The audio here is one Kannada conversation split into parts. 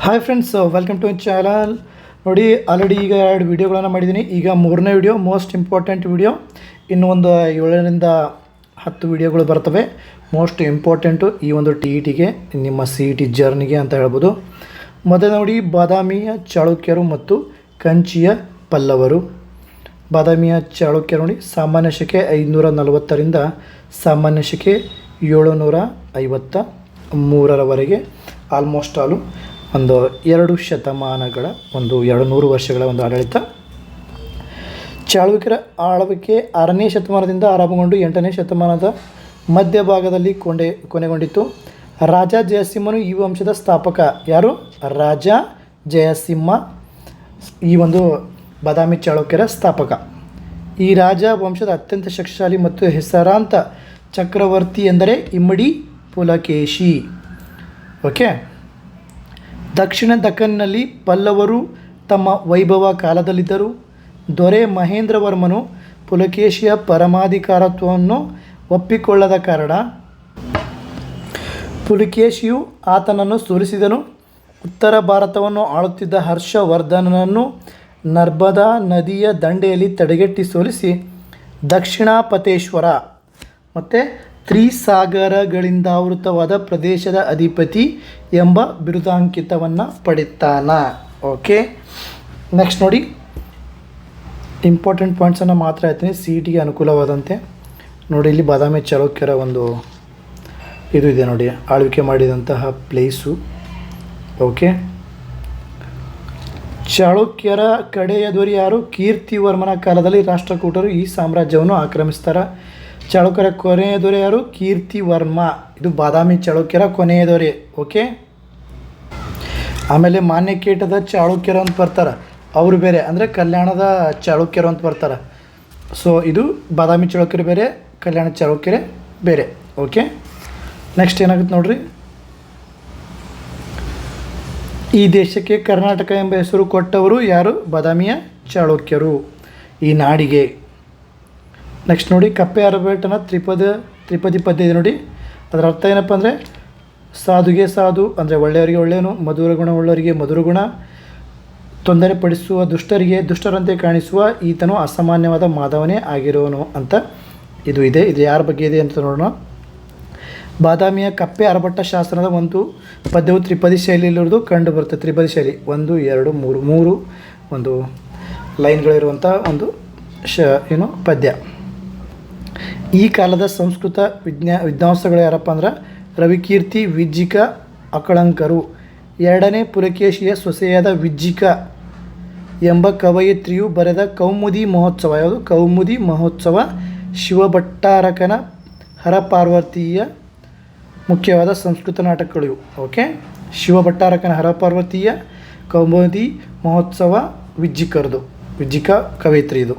Hi friends, welcome to channel. ನೋಡಿ, ಆಲ್ರೆಡಿ ಈಗ 2 ವೀಡಿಯೋಗಳನ್ನು ಮಾಡಿದ್ದೀನಿ. ಈಗ 3ನೇ ವಿಡಿಯೋ, ಮೋಸ್ಟ್ ಇಂಪಾರ್ಟೆಂಟ್ ವಿಡಿಯೋ. ಇನ್ನು ಒಂದು 7ರಿಂದ 10 ವೀಡಿಯೋಗಳು ಬರ್ತವೆ. ಮೋಸ್ಟ್ ಇಂಪಾರ್ಟೆಂಟು ಈ ಒಂದು TETಗೆ, ನಿಮ್ಮ CET ಜರ್ನಿಗೆ ಅಂತ ಹೇಳ್ಬೋದು. ಮೊದಲು ನೋಡಿ, ಬಾದಾಮಿಯ ಚಾಳುಕ್ಯರು ಮತ್ತು ಕಂಚಿಯ ಪಲ್ಲವರು. ಬಾದಾಮಿಯ ಚಾಳುಕ್ಯರು ನೋಡಿ, ಸಾಮಾನ್ಯ ಶಕೆ 540ರಿಂದ ಸಾಮಾನ್ಯ ಶಕೆ 753ರವರೆಗೆ ಆಲ್ಮೋಸ್ಟ್ ಆಲು ಒಂದು 2 ಶತಮಾನಗಳ, 200 ವರ್ಷಗಳ ಒಂದು ಆಡಳಿತ. ಚಾಳುಕ್ಯರ ಆಳ್ವಿಕೆ 6ನೇ ಶತಮಾನದಿಂದ ಆರಂಭಗೊಂಡು 8ನೇ ಶತಮಾನದ ಮಧ್ಯಭಾಗದಲ್ಲಿ ಕೊನೆಗೊಂಡಿತು. ರಾಜ ಜಯಸಿಂಹನು ಈ ವಂಶದ ಸ್ಥಾಪಕ. ಯಾರು? ರಾಜ ಜಯಸಿಂಹ ಈ ಒಂದು ಬಾದಾಮಿ ಚಾಳುಕ್ಯರ ಸ್ಥಾಪಕ. ಈ ರಾಜ ವಂಶದ ಅತ್ಯಂತ ಶಕ್ತಿಶಾಲಿ ಮತ್ತು ಹೆಸರಾಂತ ಚಕ್ರವರ್ತಿ ಎಂದರೆ ಇಮ್ಮಡಿ ಪುಲಕೇಶಿ. ಓಕೆ. ದಕ್ಷಿಣ ದಕ್ಕನ್ನಲ್ಲಿ ಪಲ್ಲವರು ತಮ್ಮ ವೈಭವ ಕಾಲದಲ್ಲಿದ್ದರು. ದೊರೆ ಮಹೇಂದ್ರವರ್ಮನು ಪುಲಕೇಶಿಯ ಪರಮಾಧಿಕಾರತ್ವವನ್ನು ಒಪ್ಪಿಕೊಳ್ಳದ ಕಾರಣ ಪುಲಕೇಶಿಯು ಆತನನ್ನು ಸೋಲಿಸಿದನು. ಉತ್ತರ ಭಾರತವನ್ನು ಆಳುತ್ತಿದ್ದ ಹರ್ಷವರ್ಧನನನ್ನು ನರ್ಮದಾ ನದಿಯ ದಂಡೆಯಲ್ಲಿ ತಡೆಗಟ್ಟಿ ಸೋಲಿಸಿ ದಕ್ಷಿಣಾಪತೇಶ್ವರ ಮತ್ತು ತ್ರಿಸಾಗರಗಳಿಂದಾವೃತವಾದ ಪ್ರದೇಶದ ಅಧಿಪತಿ ಎಂಬ ಬಿರುದಾಂಕಿತವನ್ನು ಪಡಿತಾನ. ಓಕೆ, ನೆಕ್ಸ್ಟ್ ನೋಡಿ, ಇಂಪಾರ್ಟೆಂಟ್ ಪಾಯಿಂಟ್ಸನ್ನು ಮಾತ್ರ ಹೇಳ್ತೀನಿ CETಗೆ ಅನುಕೂಲವಾದಂತೆ. ನೋಡಿ, ಇಲ್ಲಿ ಬಾದಾಮಿ ಚಾಳುಕ್ಯರ ಒಂದು ಇದು ಇದೆ ನೋಡಿ, ಆಳ್ವಿಕೆ ಮಾಡಿದಂತಹ ಪ್ಲೇಸು. ಓಕೆ, ಚಾಳುಕ್ಯರ ಕಡೆಯ ದೊರೆ ಯಾರು? ಕೀರ್ತಿವರ್ಮನ ಕಾಲದಲ್ಲಿ ರಾಷ್ಟ್ರಕೂಟರು ಈ ಸಾಮ್ರಾಜ್ಯವನ್ನು ಆಕ್ರಮಿಸ್ತಾರೆ. ಚಾಳುಕ್ಯರ ಕೊನೆಯ ದೊರೆ ಯಾರು? ಕೀರ್ತಿವರ್ಮ. ಇದು ಬಾದಾಮಿ ಚಾಳುಕ್ಯರ ಕೊನೆಯ ದೊರೆ. ಓಕೆ. ಆಮೇಲೆ ಮಾನ್ಯಕೇಟದ ಚಾಳುಕ್ಯರು ಅಂತ ಬರ್ತಾರೆ, ಅವರು ಬೇರೆ, ಅಂದರೆ ಕಲ್ಯಾಣದ ಚಾಳುಕ್ಯರು ಅಂತ ಬರ್ತಾರೆ. ಸೊ ಇದು ಬಾದಾಮಿ ಚಾಳುಕ್ಯರು ಬೇರೆ, ಕಲ್ಯಾಣ ಚಾಳುಕ್ಯರೇ ಬೇರೆ. ಓಕೆ, ನೆಕ್ಸ್ಟ್ ಏನಾಗುತ್ತೆ ನೋಡ್ರಿ. ಈ ದೇಶಕ್ಕೆ ಕರ್ನಾಟಕ ಎಂಬ ಹೆಸರು ಕೊಟ್ಟವರು ಯಾರು? ಬಾದಾಮಿಯ ಚಾಳುಕ್ಯರು ಈ ನಾಡಿಗೆ. ನೆಕ್ಸ್ಟ್ ನೋಡಿ, ಕಪ್ಪೆ ಅರಬೇಟನ ತ್ರಿಪದಿ ಪದ್ಯ ಇದೆ ನೋಡಿ. ಅದರ ಅರ್ಥ ಏನಪ್ಪ ಅಂದರೆ, ಸಾಧುಗೆ ಸಾಧು ಅಂದರೆ ಒಳ್ಳೆಯವರಿಗೆ ಒಳ್ಳೆಯನು, ಮಧುರ ಗುಣ ಉಳ್ಳವರಿಗೆ ಮಧುರ ಗುಣ, ತೊಂದರೆ ಪಡಿಸುವ ದುಷ್ಟರಿಗೆ ದುಷ್ಟರಂತೆ ಕಾಣಿಸುವ ಈತನು ಅಸಾಮಾನ್ಯವಾದ ಮಾಧವನೇ ಆಗಿರೋನು ಅಂತ ಇದು ಇದೆ. ಇದು ಯಾರ ಬಗ್ಗೆ ಇದೆ ಅಂತ ನೋಡೋಣ. ಬಾದಾಮಿಯ ಕಪ್ಪೆ ಅರಭಟ್ಟ ಶಾಸನದ ಒಂದು ಪದ್ಯವು ತ್ರಿಪದಿ ಶೈಲಿಯಲ್ಲಿರೋದು ಕಂಡು ಬರುತ್ತೆ. ತ್ರಿಪದಿ ಶೈಲಿ 1 2 3 ಒಂದು ಲೈನ್ಗಳಿರುವಂಥ ಒಂದು ಪದ್ಯ. ಈ ಕಾಲದ ಸಂಸ್ಕೃತ ವಿದ್ವಾಂಸಗಳು ಯಾರಪ್ಪ ಅಂದ್ರೆ ರವಿಕೀರ್ತಿ, ವಿಜ್ಜಿಕ, ಅಕಳಂಕರು. 2ನೇ ಪುಲಕೇಶಿಯ ಸೊಸೆಯಾದ ವಿಜ್ಜಿಕ ಎಂಬ ಕವಯಿತ್ರಿಯು ಬರೆದ ಕೌಮುದಿ ಮಹೋತ್ಸವ. ಯಾವುದು? ಕೌಮುದಿ ಮಹೋತ್ಸವ ಶಿವಭಟ್ಟಾರಕನ ಹರಪಾರ್ವತಿಯ ಮುಖ್ಯವಾದ ಸಂಸ್ಕೃತ ನಾಟಕಗಳು. ಓಕೆ, ಶಿವಭಟ್ಟಾರಕನ ಹರಪಾರ್ವತಿಯ ಕೌಮುದಿ ಮಹೋತ್ಸವ ವಿಜ್ಜಿಕರದು, ವಿಜ್ಜಿಕ ಕವಯಿತ್ರಿ ಇದು.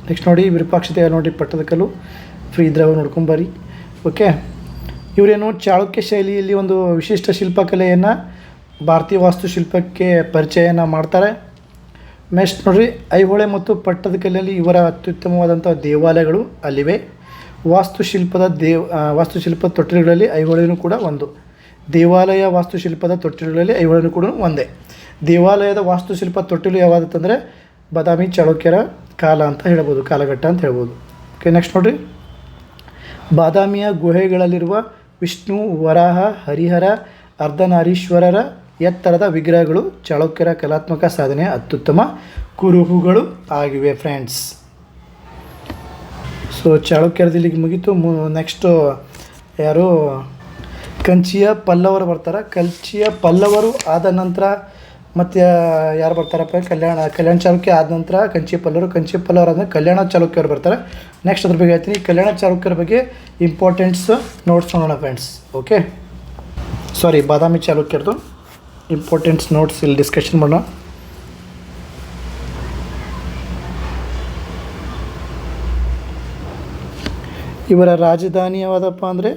ನೆಕ್ಸ್ಟ್ ನೋಡಿ, ವಿರೂಪಾಕ್ಷತೆ ನೋಡಿ, ಪಟ್ಟದಕಲ್ಲು ಫ್ರೀ ಇದ್ರಾಗ ನೋಡ್ಕೊಂಬರಿ. ಓಕೆ, ಇವರೇನು ಚಾಳುಕ್ಯ ಶೈಲಿಯಲ್ಲಿ ಒಂದು ವಿಶಿಷ್ಟ ಶಿಲ್ಪಕಲೆಯನ್ನು, ಭಾರತೀಯ ವಾಸ್ತುಶಿಲ್ಪಕ್ಕೆ ಪರಿಚಯನ ಮಾಡ್ತಾರೆ. ನೆಕ್ಸ್ಟ್ ನೋಡಿರಿ, ಐಹೊಳೆ ಮತ್ತು ಪಟ್ಟದಕಲ್ಲಲ್ಲಿ ಇವರ ಅತ್ಯುತ್ತಮವಾದಂಥ ದೇವಾಲಯಗಳು ಅಲ್ಲಿವೆ. ವಾಸ್ತುಶಿಲ್ಪದ ತೊಟ್ಟಿಲುಗಳಲ್ಲಿ ಐಹೊಳೆಯೂ ಕೂಡ ಒಂದು. ದೇವಾಲಯ ವಾಸ್ತುಶಿಲ್ಪದ ತೊಟ್ಟಿಲುಗಳಲ್ಲಿ ಐಹೊಳೆಯೂ ಕೂಡ ಒಂದೇ. ದೇವಾಲಯದ ವಾಸ್ತುಶಿಲ್ಪ ತೊಟ್ಟಿಲು ಯಾವುದಂತಂದರೆ ಬಾದಾಮಿ ಚಾಳುಕ್ಯರ ಕಾಲ ಅಂತ ಹೇಳ್ಬೋದು, ಕಾಲಘಟ್ಟ ಅಂತ ಹೇಳ್ಬೋದು. ಓಕೆ, ನೆಕ್ಸ್ಟ್ ನೋಡಿರಿ, ಬಾದಾಮಿಯ ಗುಹೆಗಳಲ್ಲಿರುವ ವಿಷ್ಣು, ವರಾಹ, ಹರಿಹರ, ಅರ್ಧನಾರೀಶ್ವರರ ಎತ್ತರದ ವಿಗ್ರಹಗಳು ಚಾಳುಕ್ಯರ ಕಲಾತ್ಮಕ ಸಾಧನೆಯ ಅತ್ಯುತ್ತಮ ಕುರುಹುಗಳು ಆಗಿವೆ ಫ್ರೆಂಡ್ಸ್. ಸೊ ಚಾಳುಕ್ಯರದಲ್ಲಿ ಮುಗೀತು. ನೆಕ್ಸ್ಟು ಯಾರು? ಕಂಚಿಯ ಪಲ್ಲವರು ಬರ್ತಾರೆ. ಕಂಚಿಯ ಪಲ್ಲವರು ಆದ ನಂತರ ಮತ್ತು ಯಾರು ಬರ್ತಾರಪ್ಪ? ಕಲ್ಯಾಣ ಚಾಲುಕ್ಯ ಆದ ನಂತರ ಕಂಚಿ ಪಲ್ಲವರು ಆದಮೇಲೆ ಕಲ್ಯಾಣ ಚಾಲುಕ್ಯರು ಬರ್ತಾರೆ. ನೆಕ್ಸ್ಟ್ ಅದ್ರ ಬಗ್ಗೆ ಹೇಳ್ತೀನಿ. ಕಲ್ಯಾಣ ಚಾಲುಕ್ಯರ ಬಗ್ಗೆ ಇಂಪಾರ್ಟೆಂಟ್ಸ್ ನೋಟ್ಸ್ ನೋಡೋಣ ಫ್ರೆಂಡ್ಸ್. ಓಕೆ, ಸಾರಿ, ಬಾದಾಮಿ ಚಾಲುಕ್ಯರದು ಇಂಪಾರ್ಟೆಂಟ್ಸ್ ನೋಟ್ಸ್ ಇಲ್ಲಿ ಡಿಸ್ಕಷನ್ ಮಾಡೋಣ. ಇವರ ರಾಜಧಾನಿ ಯಾವುದಪ್ಪ ಅಂದರೆ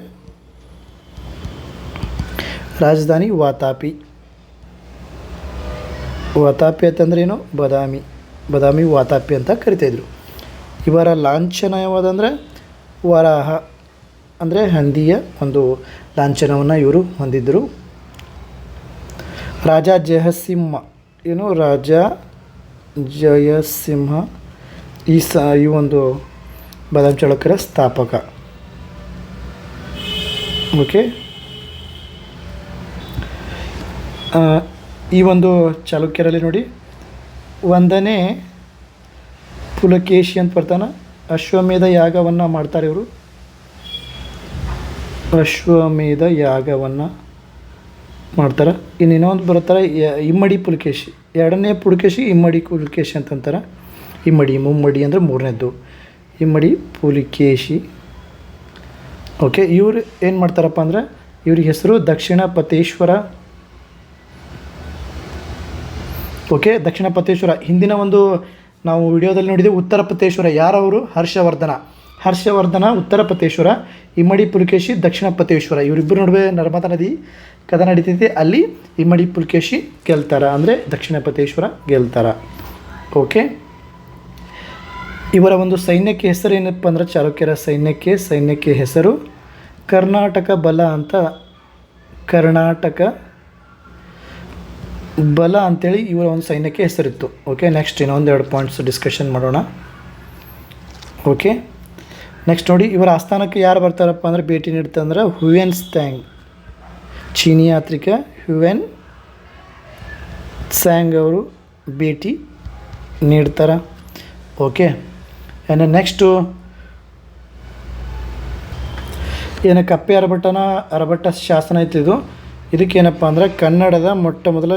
ರಾಜಧಾನಿ ವಾತಾಪಿ. ವಾತಾಪಿ ಅಂತಂದ್ರೆ ಏನು? ಬಾದಾಮಿ ವಾತಾಪಿ ಅಂತ ಕರಿತಾಯಿದ್ರು. ಇವರ ಲಾಂಛನ ಯಾವುದಂದರೆ ವರಾಹ, ಅಂದರೆ ಹಂದಿಯ ಒಂದು ಲಾಂಛನವನ್ನು ಇವರು ಹೊಂದಿದ್ದರು. ರಾಜ ಜಯಸಿಂಹ ಏನು ರಾಜ ಜಯಸಿಂಹ ಈ ಒಂದು ಬಾದಾಮಿ ಚಾಲುಕ್ಯರ ಸ್ಥಾಪಕ. ಓಕೆ, ಈ ಒಂದು ಚಾಲುಕ್ಯರಲ್ಲಿ ನೋಡಿ 1ನೇ ಪುಲಕೇಶಿ ಅಂತ ಬರ್ತಾನೆ. ಅಶ್ವಮೇಧ ಯಾಗವನ್ನು ಮಾಡ್ತಾರೆ ಇವರು. ಅಶ್ವಮೇಧ ಯಾಗವನ್ನು ಮಾಡ್ತಾರೆ. ಇನ್ನು ಇನ್ನೊಂದು ಬರ್ತಾರೆ ಇಮ್ಮಡಿ ಪುಲಕೇಶಿ. 2ನೇ ಪುಲಕೇಶಿ ಇಮ್ಮಡಿ ಪುಲಕೇಶಿ ಅಂತಂತಾರೆ. ಇಮ್ಮಡಿ ಮುಮ್ಮಡಿ ಅಂದರೆ 3ನೇದ್ದು ಇಮ್ಮಡಿ ಪುಲಿಕೇಶಿ. ಓಕೆ, ಇವರು ಏನು ಮಾಡ್ತಾರಪ್ಪ ಅಂದರೆ ಇವ್ರಿಗೆ ಹೆಸರು ದಕ್ಷಿಣ ಪತೇಶ್ವರ. ಓಕೆ, ದಕ್ಷಿಣ ಪತೇಶ್ವರ. ಹಿಂದಿನ ಒಂದು ನಾವು ವಿಡಿಯೋದಲ್ಲಿ ನೋಡಿದ್ದೀವಿ ಉತ್ತರ ಪತೇಶ್ವರ. ಯಾರವರು? ಹರ್ಷವರ್ಧನ ಉತ್ತರ ಪತೇಶ್ವರ, ಇಮ್ಮಡಿ ಪುಲಕೇಶಿ ದಕ್ಷಿಣ ಪತೇಶ್ವರ. ಇವರಿಬ್ಬರು ನಡುವೆ ನರ್ಮದಾ ನದಿ ಕದ ನಡೀತೈತಿ. ಅಲ್ಲಿ ಇಮ್ಮಡಿ ಪುಲಕೇಶಿ ಗೆಲ್ತಾರ, ಅಂದರೆ ದಕ್ಷಿಣ ಪತೇಶ್ವರ ಗೆಲ್ತಾರ. ಓಕೆ, ಇವರ ಒಂದು ಸೈನ್ಯಕ್ಕೆ ಹೆಸರು ಏನಪ್ಪ ಅಂದ್ರೆ ಚಾಲುಕ್ಯರ ಸೈನ್ಯಕ್ಕೆ ಹೆಸರು ಕರ್ನಾಟಕ ಬಲ ಅಂತ. ಕರ್ನಾಟಕ ಬಲ ಅಂಥೇಳಿ ಇವರ ಒಂದು ಸೈನ್ಯಕ್ಕೆ ಹೆಸರಿತ್ತು. ಓಕೆ, ನೆಕ್ಸ್ಟ್ ಇನ್ನೊಂದು 2 ಪಾಯಿಂಟ್ಸ್ ಡಿಸ್ಕಷನ್ ಮಾಡೋಣ. ಓಕೆ, ನೆಕ್ಸ್ಟ್ ನೋಡಿ, ಇವರ ಆಸ್ಥಾನಕ್ಕೆ ಯಾರು ಬರ್ತಾರಪ್ಪ ಅಂದರೆ ಭೇಟಿ ನೀಡ್ತಂದ್ರೆ ಹುಯೆನ್ ಸ್ತ್ಯಾಂಗ್, ಚೀನಿ ಯಾತ್ರಿಕ ಹುಯೆನ್ ಸ್ತ್ಯಾಂಗ್ ಅವರು ಭೇಟಿ ನೀಡ್ತಾರೆ. ಓಕೆ, ಏನು ನೆಕ್ಸ್ಟು ಏನು ಕಪ್ಪೆ ಅರಭಟ್ಟ ಶಾಸನ ಐತಿದು. ಇದಕ್ಕೇನಪ್ಪ ಅಂದರೆ ಕನ್ನಡದ ಮೊಟ್ಟ ಮೊದಲ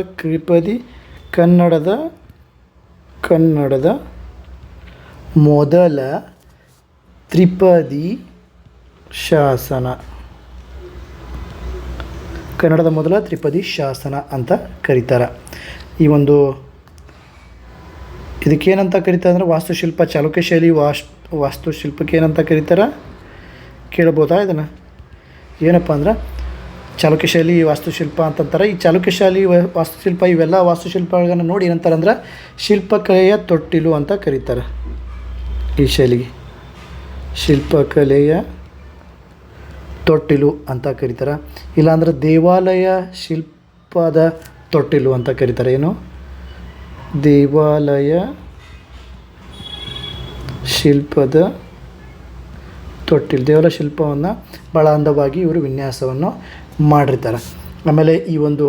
ಕನ್ನಡದ ಮೊದಲ ತ್ರಿಪದಿ ಶಾಸನ, ಕನ್ನಡದ ಮೊದಲ ತ್ರಿಪದಿ ಶಾಸನ ಅಂತ ಕರೀತಾರೆ. ಈ ಒಂದು ಇದಕ್ಕೇನಂತ ಕರೀತಾರೆ ಅಂದರೆ ವಾಸ್ತುಶಿಲ್ಪ, ಚಾಲುಕ್ಯ ಶೈಲಿ ವಾಸ್ತುಶಿಲ್ಪಕ್ಕೆ ಏನಂತ ಕರೀತಾರೆ ಕೇಳ್ಬೋದಾ? ಇದನ್ನು ಏನಪ್ಪ ಅಂದ್ರೆ ಚಾಲುಕ್ಯ ಶೈಲಿ ವಾಸ್ತುಶಿಲ್ಪ ಅಂತಂತಾರೆ. ಈ ಚಾಲುಕ್ಯ ಶೈಲಿ ವಾಸ್ತುಶಿಲ್ಪ ಇವೆಲ್ಲ ವಾಸ್ತುಶಿಲ್ಪಗಳನ್ನು ನೋಡಿ ಏನಂತಾರೆ ಅಂದ್ರೆ ಶಿಲ್ಪಕಲೆಯ ತೊಟ್ಟಿಲು ಅಂತ ಕರೀತಾರೆ. ಈ ಶೈಲಿಗೆ ಶಿಲ್ಪಕಲೆಯ ತೊಟ್ಟಿಲು ಅಂತ ಕರೀತಾರೆ. ಇಲ್ಲಾಂದ್ರೆ ದೇವಾಲಯ ಶಿಲ್ಪದ ತೊಟ್ಟಿಲು ಅಂತ ಕರೀತಾರೆ. ಏನು? ದೇವಾಲಯ ಶಿಲ್ಪದ ತೊಟ್ಟಿಲು. ದೇವಾಲಯ ಶಿಲ್ಪವನ್ನು ಭಾಳ ಅಂದವಾಗಿ ಇವರು ವಿನ್ಯಾಸವನ್ನು ಮಾಡಿರ್ತಾರೆ. ಆಮೇಲೆ ಈ ಒಂದು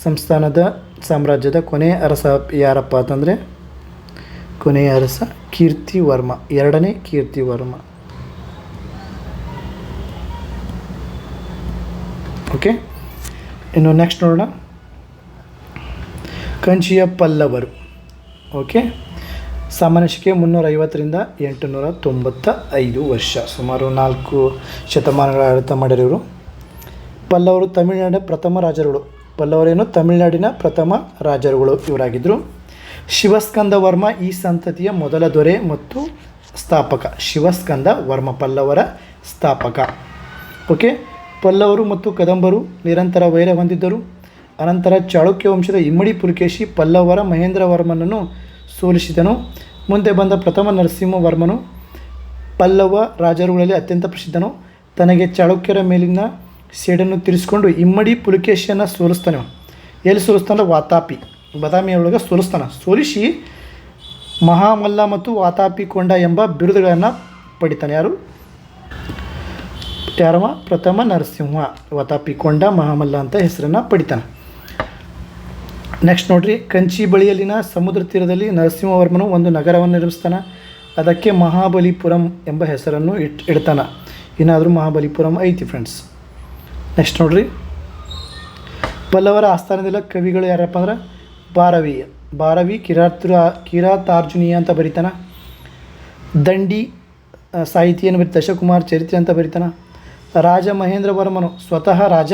ಸಂಸ್ಥಾನದ ಸಾಮ್ರಾಜ್ಯದ ಕೊನೆಯ ಅರಸ ಯಾರಪ್ಪ ಅಂತಂದರೆ ಕೊನೆಯ ಅರಸ ಕೀರ್ತಿವರ್ಮ, 2ನೇ ಕೀರ್ತಿವರ್ಮ. ಓಕೆ, ಇನ್ನು ನೆಕ್ಸ್ಟ್ ನೋಡೋಣ ಕಂಚಿಯ ಪಲ್ಲವರು. ಓಕೆ, ಸಾಮಾನ್ಯ ಶಕೆ 350ರಿಂದ 895 ವರ್ಷ, ಸುಮಾರು 4 ಶತಮಾನಗಳ ಆಡಳಿತ ಮಾಡಿರೋರು. ಪಲ್ಲವರು ತಮಿಳುನಾಡಿನ ಪ್ರಥಮ ರಾಜರುಗಳು. ಪಲ್ಲವರೇನು? ತಮಿಳುನಾಡಿನ ಪ್ರಥಮ ರಾಜರುಗಳು ಇವರಾಗಿದ್ದರು. ಶಿವಸ್ಕಂದ ವರ್ಮ ಈ ಸಂತತಿಯ ಮೊದಲ ದೊರೆ ಮತ್ತು ಸ್ಥಾಪಕ. ಶಿವಸ್ಕಂದ ವರ್ಮ ಪಲ್ಲವರ ಸ್ಥಾಪಕ. ಓಕೆ, ಪಲ್ಲವರು ಮತ್ತು ಕದಂಬರು ನಿರಂತರ ವೈರ ಹೊಂದಿದ್ದರು. ಅನಂತರ ಚಾಳುಕ್ಯ ವಂಶದ ಇಮ್ಮಡಿ ಪುಲಕೇಶಿ ಪಲ್ಲವರ ಮಹೇಂದ್ರವರ್ಮನನ್ನು ಸೋಲಿಸಿದನು. ಮುಂದೆ ಬಂದ ಪ್ರಥಮ ನರಸಿಂಹವರ್ಮನು ಪಲ್ಲವ ರಾಜರುಗಳಲ್ಲಿ ಅತ್ಯಂತ ಪ್ರಸಿದ್ಧನು. ತನಗೆ ಚಾಳುಕ್ಯರ ಮೇಲಿನ ಸೇಡನ್ನು ತೀರಿಸಿಕೊಂಡು ಇಮ್ಮಡಿ ಪುಲಕೇಶಿಯನ್ನು ಸೋಲಿಸ್ತಾನೆ. ಎಲ್ಲಿ ಸೋಲಿಸ್ತಾನೆ? ವಾತಾಪಿ, ಬಾದಾಮಿಯೊಳಗೆ ಸೋಲಿಸಿ ಮಹಾಮಲ್ಲ ಮತ್ತು ವಾತಾಪಿ ಕೊಂಡ ಎಂಬ ಬಿರುದುಗಳನ್ನು ಪಡಿತಾನೆ. ಯಾರು? ಪ್ರಥಮ ನರಸಿಂಹ ವಾತಾಪಿ ಕೊಂಡ ಮಹಾಮಲ್ಲ ಅಂತ ಹೆಸರನ್ನು ಪಡಿತಾನೆ. ನೆಕ್ಸ್ಟ್ ನೋಡ್ರಿ, ಕಂಚಿ ಬಳಿಯಲ್ಲಿನ ಸಮುದ್ರ ತೀರದಲ್ಲಿ ನರಸಿಂಹವರ್ಮನು ಒಂದು ನಗರವನ್ನು ನಿರ್ಮಿಸ್ತಾನೆ. ಅದಕ್ಕೆ ಮಹಾಬಲಿಪುರಂ ಎಂಬ ಹೆಸರನ್ನು ಇಡ್ತಾನೆ. ಏನಾದರೂ ಮಹಾಬಲಿಪುರಂ ಐತಿ ಫ್ರೆಂಡ್ಸ್. ನೆಕ್ಸ್ಟ್ ನೋಡ್ರಿ, ಪಲ್ಲವರ ಆಸ್ಥಾನದಲ್ಲ ಕವಿಗಳು ಯಾರಪ್ಪ ಅಂದ್ರೆ ಭಾರವಿ ಕಿರಾತಾರ್ಜುನೀಯ ಅಂತ ಬರೀತಾನೆ. ದಂಡಿ ಸಾಹಿತಿಯನ್ನು ಬರೀ ದಶಕುಮಾರ್ ಚರಿತ್ರೆ ಅಂತ ಬರೀತಾನೆ. ರಾಜ ಮಹೇಂದ್ರವರ್ಮನು ಸ್ವತಃ ರಾಜ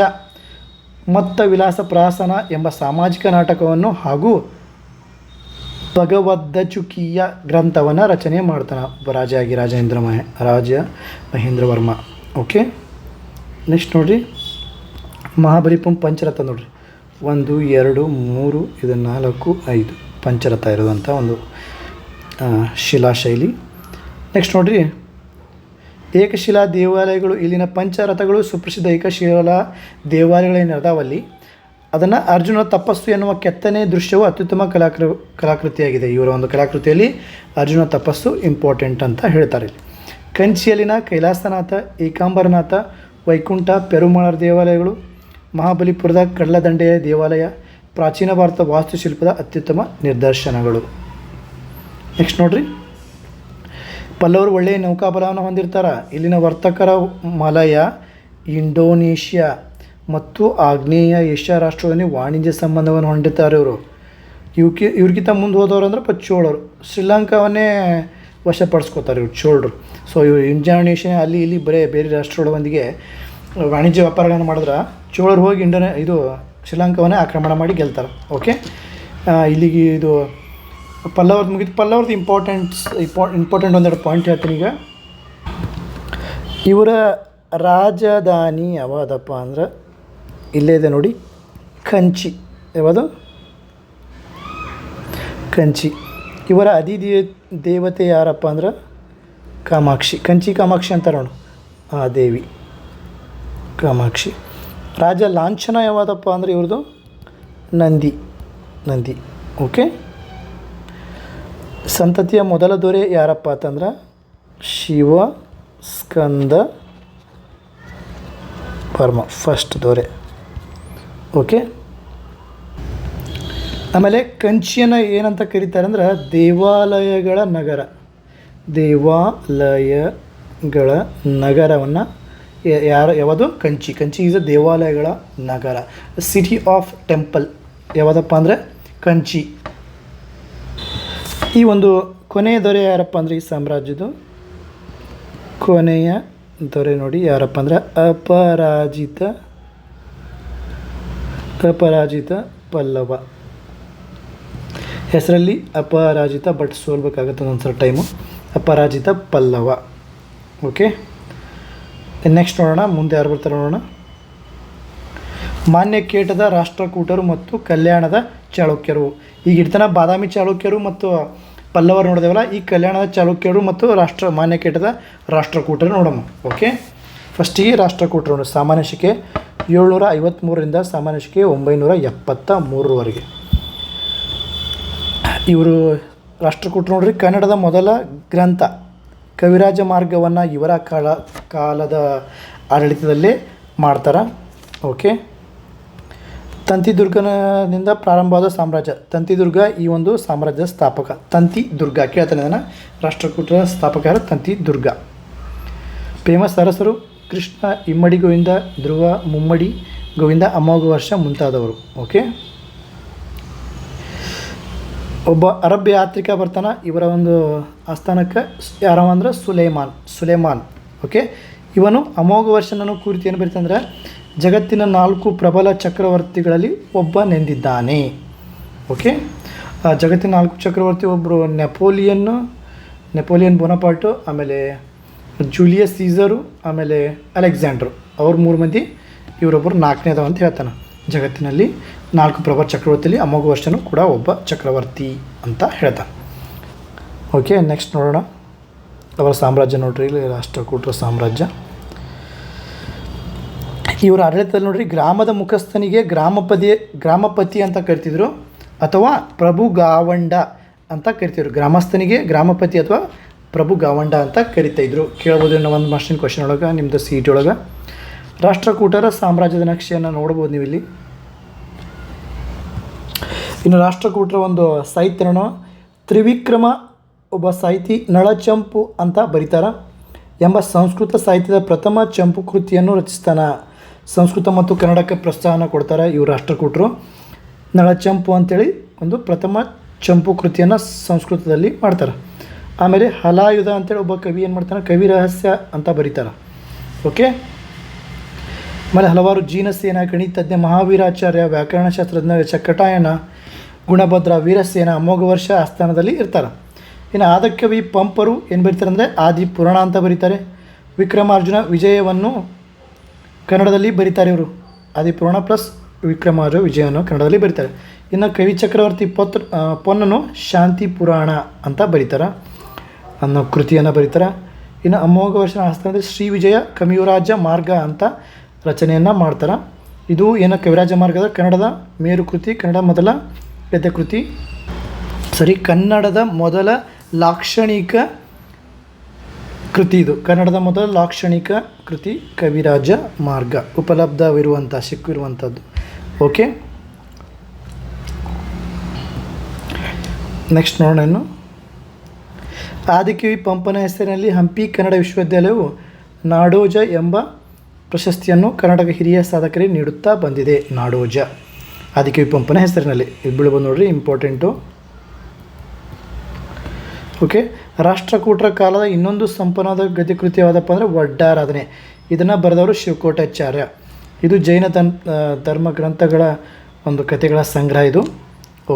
ಮತ್ತ ವಿಲಾಸ ಪ್ರಾಸನ ಎಂಬ ಸಾಮಾಜಿಕ ನಾಟಕವನ್ನು ಹಾಗೂ ಭಗವದ್ದಚುಕೀಯ ಗ್ರಂಥವನ್ನು ರಚನೆ ಮಾಡ್ತಾನೆ. ರಾಜ ಮಹೇಂದ್ರವರ್ಮ. ಓಕೆ, ನೆಕ್ಸ್ಟ್ ನೋಡಿರಿ, ಮಹಾಬಲಿಪುರಂ ಪಂಚರಥ ನೋಡಿರಿ, 1 2 3 ಇದು 4 5 ಪಂಚರಥ ಇರೋದಂಥ ಒಂದು ಶಿಲಾಶೈಲಿ. ನೆಕ್ಸ್ಟ್ ನೋಡಿರಿ, ಏಕಶಿಲಾ ದೇವಾಲಯಗಳು. ಇಲ್ಲಿನ ಪಂಚರಥಗಳು ಸುಪ್ರಸಿದ್ಧ ಏಕಶಿಲಾ ದೇವಾಲಯಗಳೇನು ಅದಾವಲ್ಲಿ ಅದನ್ನು ಅರ್ಜುನ ತಪಸ್ಸು ಎನ್ನುವ ಕೆತ್ತನೆ ದೃಶ್ಯವು ಅತ್ಯುತ್ತಮ ಕಲಾಕೃತಿಯಾಗಿದೆ. ಇವರ ಒಂದು ಕಲಾಕೃತಿಯಲ್ಲಿ ಅರ್ಜುನ ತಪಸ್ಸು ಇಂಪಾರ್ಟೆಂಟ್ ಅಂತ ಹೇಳ್ತಾರೆ. ಕಂಚಿಯಲ್ಲಿನ ಕೈಲಾಸನಾಥ, ಏಕಾಂಬರನಾಥ, ವೈಕುಂಠ, ಪೆರುಮಾಳರ್ ದೇವಾಲಯಗಳು, ಮಹಾಬಲಿಪುರದ ಕಡಲದಂಡೆಯ ದೇವಾಲಯ ಪ್ರಾಚೀನ ಭಾರತ ವಾಸ್ತುಶಿಲ್ಪದ ಅತ್ಯುತ್ತಮ ನಿದರ್ಶನಗಳು. ನೆಕ್ಸ್ಟ್ ನೋಡ್ರಿ, ಪಲ್ಲವರು ಒಳ್ಳೆಯ ನೌಕಾಬಲವನ್ನು ಹೊಂದಿರ್ತಾರೆ. ಇಲ್ಲಿನ ವರ್ತಕರ ಮಲಯ, ಇಂಡೋನೇಷ್ಯಾ ಮತ್ತು ಆಗ್ನೇಯ ಏಷ್ಯಾ ರಾಷ್ಟ್ರಗಳಲ್ಲಿ ವಾಣಿಜ್ಯ ಸಂಬಂಧವನ್ನು ಹೊಂದಿರ್ತಾರೆ. ಇವ್ರಿಗಿಂತ ಮುಂದೆ ಹೋದವರು ಅಂದ್ರೆ ಚೋಳರು, ಶ್ರೀಲಂಕಾವನ್ನೇ ವಶಪಡಿಸ್ಕೋತಾರೆ ಇವ್ರು ಚೋಳರು. ಸೊ ಇವರು ಇಂಡೋನೇಷ್ಯಾ ಅಲ್ಲಿ ಇಲ್ಲಿ ಬರೀ ಬೇರೆ ರಾಷ್ಟ್ರಗಳೊಂದಿಗೆ ವಾಣಿಜ್ಯ ವ್ಯಾಪಾರಗಳನ್ನು ಮಾಡಿದ್ರೆ ಚೋಳರು ಹೋಗಿ ಶ್ರೀಲಂಕಾವನ್ನೇ ಆಕ್ರಮಣ ಮಾಡಿ ಗೆಲ್ತಾರೆ. ಓಕೆ, ಇಲ್ಲಿಗೆ ಇದು ಪಲ್ಲವ್ರದ್ದು ಮುಗಿದು. ಪಲ್ಲವ್ರದ್ದು ಇಂಪಾರ್ಟೆಂಟ್ ಒಂದೆರಡು ಪಾಯಿಂಟ್ ಹೇಳ್ತೀನಿ ಈಗ. ಇವರ ರಾಜಧಾನಿ ಯಾವುದಪ್ಪ ಅಂದ್ರೆ ಇಲ್ಲೇ ಇದೆ ನೋಡಿ, ಕಂಚಿ. ಯಾವುದು? ಕಂಚಿ. ಇವರ ದೇವತೆ ಯಾರಪ್ಪ ಅಂದ್ರೆ ಕಾಮಾಕ್ಷಿ. ಕಂಚಿ ಕಾಮಾಕ್ಷಿ ಅಂತಾರೆ ನೋಡು, ಆ ದೇವಿ ಕಾಮಾಕ್ಷಿ. ರಾಜ ಲಾಂಛನ ಯಾವುದಪ್ಪ ಅಂದರೆ ಇವ್ರದ್ದು ನಂದಿ. ಓಕೆ. ಸಂತತಿಯ ಮೊದಲ ದೊರೆ ಯಾರಪ್ಪ ಅಂತಂದ್ರೆ ಶಿವ ಸ್ಕಂದ ವರ್ಮ, ಫಸ್ಟ್ ದೊರೆ. ಓಕೆ. ಆಮೇಲೆ ಕಂಚಿಯನ್ನು ಏನಂತ ಕರೀತಾರೆ ಅಂದ್ರೆ ದೇವಾಲಯಗಳ ನಗರವನ್ನು ಯಾವುದು? ಕಂಚಿ ಈಸ್ ಅ ದೇವಾಲಯಗಳ ನಗರ, ಸಿಟಿ ಆಫ್ ಟೆಂಪಲ್. ಯಾವುದಪ್ಪ ಅಂದರೆ ಕಂಚಿ. ಈ ಒಂದು ಕೊನೆಯ ದೊರೆ ಯಾರಪ್ಪ ಅಂದರೆ ಈ ಸಾಮ್ರಾಜ್ಯದ ಕೊನೆಯ ದೊರೆ ನೋಡಿ ಯಾರಪ್ಪ ಅಂದರೆ ಅಪರಾಜಿತ ಪಲ್ಲವ. ಹೆಸರಲ್ಲಿ ಅಪರಾಜಿತ, ಬಟ್ ಸೋಲ್ಬೇಕಾಗುತ್ತೆ ಒಂದ್ಸಲ ಟೈಮು. ಅಪರಾಜಿತ ಪಲ್ಲವ. ಓಕೆ. ನೆಕ್ಸ್ಟ್ ನೋಡೋಣ, ಮುಂದೆ ಯಾರು ಬರ್ತಾರೆ ನೋಡೋಣ. ಮಾನ್ಯಕೇಟದ ರಾಷ್ಟ್ರಕೂಟರು ಮತ್ತು ಕಲ್ಯಾಣದ ಚಾಳುಕ್ಯರು. ಈಗ ಇಡ್ತಾನ ಬಾದಾಮಿ ಚಾಳುಕ್ಯರು ಮತ್ತು ಪಲ್ಲವರು ನೋಡಿದೇವಲ್ಲ, ಈ ಕಲ್ಯಾಣದ ಚಾಳುಕ್ಯರು ಮತ್ತು ಮಾನ್ಯಕೇಟದ ರಾಷ್ಟ್ರಕೂಟರು ನೋಡೋಣ. ಓಕೆ. ಫಸ್ಟಿಗೆ ರಾಷ್ಟ್ರಕೂಟರು ನೋಡಿ, ಸಾಮಾನ್ಯ ಶಕೆ 753ರಿಂದ ಸಾಮಾನ್ಯ ಶಕೆ 973ರವರೆಗೆ. ಇವರು ರಾಷ್ಟ್ರಕೂಟರು ನೋಡ್ರಿ, ಕನ್ನಡದ ಮೊದಲ ಗ್ರಂಥ ಕವಿರಾಜ ಮಾರ್ಗವನ್ನು ಇವರ ಕಾಲದ ಆಡಳಿತದಲ್ಲೇ ಮಾಡ್ತಾರೆ. ಓಕೆ. ತಂತಿದುರ್ಗದಿಂದ ಪ್ರಾರಂಭವಾದ ಸಾಮ್ರಾಜ್ಯ. ತಂತಿದುರ್ಗ ಈ ಒಂದು ಸಾಮ್ರಾಜ್ಯದ ಸ್ಥಾಪಕ. ತಂತಿದುರ್ಗ ಕೇಳ್ತಾನೆ ಅದನ್ನು. ರಾಷ್ಟ್ರಕೂಟರ ಸ್ಥಾಪಕ ಯಾರು? ತಂತಿದುರ್ಗ. ಫೇಮಸ್ ಅರಸರು ಕೃಷ್ಣ, ಇಮ್ಮಡಿ ಗೋವಿಂದ, ಧ್ರುವ, ಮುಮ್ಮಡಿ ಗೋವಿಂದ, ಅಮೋಘ ವರ್ಷ ಮುಂತಾದವರು. ಓಕೆ. ಒಬ್ಬ ಅರಬ್ ಯಾತ್ರಿಕ ಬರ್ತಾನೆ. ಇವರ ಒಂದು ಆಸ್ಥಾನಕ್ಕೆ ಯಾರವ ಅಂದ್ರೆ ಸುಲೇಮಾನ್. ಓಕೆ. ಇವನು ಅಮೋಘ ವರ್ಷನನ್ನು ಕುರಿತು ಏನು ಬರೀತಂದ್ರೆ ಜಗತ್ತಿನ 4 ಪ್ರಬಲ ಚಕ್ರವರ್ತಿಗಳಲ್ಲಿ ಒಬ್ಬನೆಂದಿದ್ದಾನೆ. ಓಕೆ. ಜಗತ್ತಿನ 4 ಚಕ್ರವರ್ತಿ ಒಬ್ಬರು ನೆಪೋಲಿಯನ್ ಬೋನಪಾರ್ಟು, ಆಮೇಲೆ ಜೂಲಿಯಸ್ ಸೀಸರು, ಆಮೇಲೆ ಅಲೆಕ್ಸಾಂಡ್ರು. ಅವ್ರು 3 ಮಂದಿ, ಇವರೊಬ್ಬರು 4ನೇದವ ಅಂತ ಹೇಳ್ತಾನೆ. ಜಗತ್ತಿನಲ್ಲಿ 4 ಪ್ರಬಲ ಚಕ್ರವರ್ತಿಯಲ್ಲಿ ಅಮೋಘ ವರ್ಷನೂ ಕೂಡ ಒಬ್ಬ ಚಕ್ರವರ್ತಿ ಅಂತ ಹೇಳ್ತಾನೆ. ಓಕೆ. ನೆಕ್ಸ್ಟ್ ನೋಡೋಣ ಅವರ ಸಾಮ್ರಾಜ್ಯ ನೋಡ್ರಿ, ಇಲ್ಲಿ ರಾಷ್ಟ್ರಕೂಟರ ಸಾಮ್ರಾಜ್ಯ. ಇವರ ಆಡಳಿತದಲ್ಲಿ ನೋಡ್ರಿ, ಗ್ರಾಮದ ಮುಖಸ್ಥನಿಗೆ ಗ್ರಾಮಪತಿ ಅಂತ ಕರಿತಿದ್ರು, ಅಥವಾ ಪ್ರಭು ಗಾವಂಡ ಅಂತ ಕರಿತಿದ್ರು. ಗ್ರಾಮಸ್ಥನಿಗೆ ಗ್ರಾಮಪತಿ ಅಥವಾ ಪ್ರಭು ಗಾವಂಡ ಅಂತ ಕರಿತಾಯಿದ್ರು. ಕೇಳ್ಬೋದು ನಾವು ಒಂದು ಮಾಸ್ಟರ್ ಕ್ವಶನ್ ಒಳಗೆ, ನಿಮ್ಮದು CET ಒಳಗೆ. ರಾಷ್ಟ್ರಕೂಟರ ಸಾಮ್ರಾಜ್ಯದ ನಕ್ಷೆಯನ್ನು ನೋಡ್ಬೋದು ನೀವು ಇಲ್ಲಿ. ಇನ್ನು ರಾಷ್ಟ್ರಕೂಟರ ಒಂದು ಸಾಹಿತ್ಯನ ತ್ರಿವಿಕ್ರಮ ಒಬ್ಬ ಸಾಹಿತಿ ನಳಚಂಪು ಅಂತ ಬರೀತಾರೆ ಎಂಬ ಸಂಸ್ಕೃತ ಸಾಹಿತ್ಯದ ಪ್ರಥಮ ಚಂಪು ಕೃತಿಯನ್ನು ರಚಿಸ್ತಾನೆ. ಸಂಸ್ಕೃತ ಮತ್ತು ಕನ್ನಡಕ್ಕೆ ಪ್ರೋತ್ಸಾಹನ ಕೊಡ್ತಾರೆ ಇವರು ರಾಷ್ಟ್ರಕೂಟರು. ನಳಚಂಪು ಅಂಥೇಳಿ ಒಂದು ಪ್ರಥಮ ಚಂಪು ಕೃತಿಯನ್ನು ಸಂಸ್ಕೃತದಲ್ಲಿ ಮಾಡ್ತಾರೆ. ಆಮೇಲೆ ಹಲಾಯುಧ ಅಂತೇಳಿ ಒಬ್ಬ ಕವಿ ಏನು ಮಾಡ್ತಾನೆ, ಕವಿ ರಹಸ್ಯ ಅಂತ ಬರೀತಾರೆ. ಓಕೆ. ಆಮೇಲೆ ಹಲವಾರು ಜೀನಸೇನ, ಗಣಿತಜ್ಞ, ಮಹಾವೀರಾಚಾರ್ಯ, ವ್ಯಾಕರಣಶಾಸ್ತ್ರಜ್ಞ, ಚಕಟಾಯನ, ಗುಣಭದ್ರ, ವೀರಸೇನ ಅಮೋಘ ವರ್ಷ ಆಸ್ಥಾನದಲ್ಲಿ ಇರ್ತಾರೆ. ಇನ್ನು ಆದಕವಿ ಪಂಪರು ಏನು ಬರೀತಾರೆ ಅಂದರೆ ಆದಿ ಪುರಾಣ ಅಂತ ಬರೀತಾರೆ. ವಿಕ್ರಮಾರ್ಜುನ ವಿಜಯವನ್ನು ಕನ್ನಡದಲ್ಲಿ ಬರೀತಾರೆ ಇವರು. ಆದಿ ಪುರಾಣ ಪ್ಲಸ್ ವಿಕ್ರಮಾರ್ಜುನ ವಿಜಯವನ್ನು ಕನ್ನಡದಲ್ಲಿ ಬರೀತಾರೆ. ಇನ್ನು ಕವಿ ಚಕ್ರವರ್ತಿ ಪೊನ್ನನು ಶಾಂತಿ ಪುರಾಣ ಅಂತ ಬರೀತಾರೆ, ಅನ್ನೋ ಕೃತಿಯನ್ನು ಬರೀತಾರೆ. ಇನ್ನು ಅಮೋಘ ವರ್ಷನ ಆಸ್ಥಾನದಲ್ಲಿ ಶ್ರೀ ವಿಜಯ ಕವಿಯುರಾಜ ಮಾರ್ಗ ಅಂತ ರಚನೆಯನ್ನು ಮಾಡ್ತಾರೆ. ಇದು ಏನು ಕವಿರಾಜ ಮಾರ್ಗದ ಕನ್ನಡದ ಮೇರುಕೃತಿ, ಕನ್ನಡ ಮೊದಲ ಗದ್ಯಕೃತಿ, ಕನ್ನಡದ ಮೊದಲ ಲಾಕ್ಷಣಿಕ ಕೃತಿ. ಇದು ಕನ್ನಡದ ಮೊದಲ ಲಾಕ್ಷಣಿಕ ಕೃತಿ ಕವಿರಾಜ ಮಾರ್ಗ, ಸಿಕ್ಕಿರುವಂಥದ್ದು. ಓಕೆ, ನೆಕ್ಸ್ಟ್ ನೋಡೋಣ. ಇನ್ನು ಆದಿಕವಿ ಪಂಪನ ಹೆಸರಿನಲ್ಲಿ ಹಂಪಿ ಕನ್ನಡ ವಿಶ್ವವಿದ್ಯಾಲಯವು ನಾಡೋಜ ಎಂಬ ಪ್ರಶಸ್ತಿಯನ್ನು ಕರ್ನಾಟಕ ಹಿರಿಯ ಸಾಧಕರಿಗೆ ನೀಡುತ್ತಾ ಬಂದಿದೆ. ನಾಡೋಜ ಆದಿಕವಿ ಪಂಪನ ಹೆಸರಿನಲ್ಲಿ ಇದು ಬೀಳ್ಬೋದು ನೋಡ್ರಿ, ಇಂಪಾರ್ಟೆಂಟು. ಓಕೆ, ರಾಷ್ಟ್ರಕೂಟರ ಕಾಲದ ಇನ್ನೊಂದು ಸಂಪನ್ನವಾದ ಗದ್ಯಕೃತಿ ಯಾವುದಪ್ಪ ಅಂದರೆ ಒಡ್ಡಾರಾಧನೆ. ಇದನ್ನು ಬರೆದವರು ಶಿವಕೋಟ್ಯಾಚಾರ್ಯ. ಇದು ಜೈನ ಧರ್ಮ ಗ್ರಂಥಗಳ ಒಂದು ಕಥೆಗಳ ಸಂಗ್ರಹ ಇದು.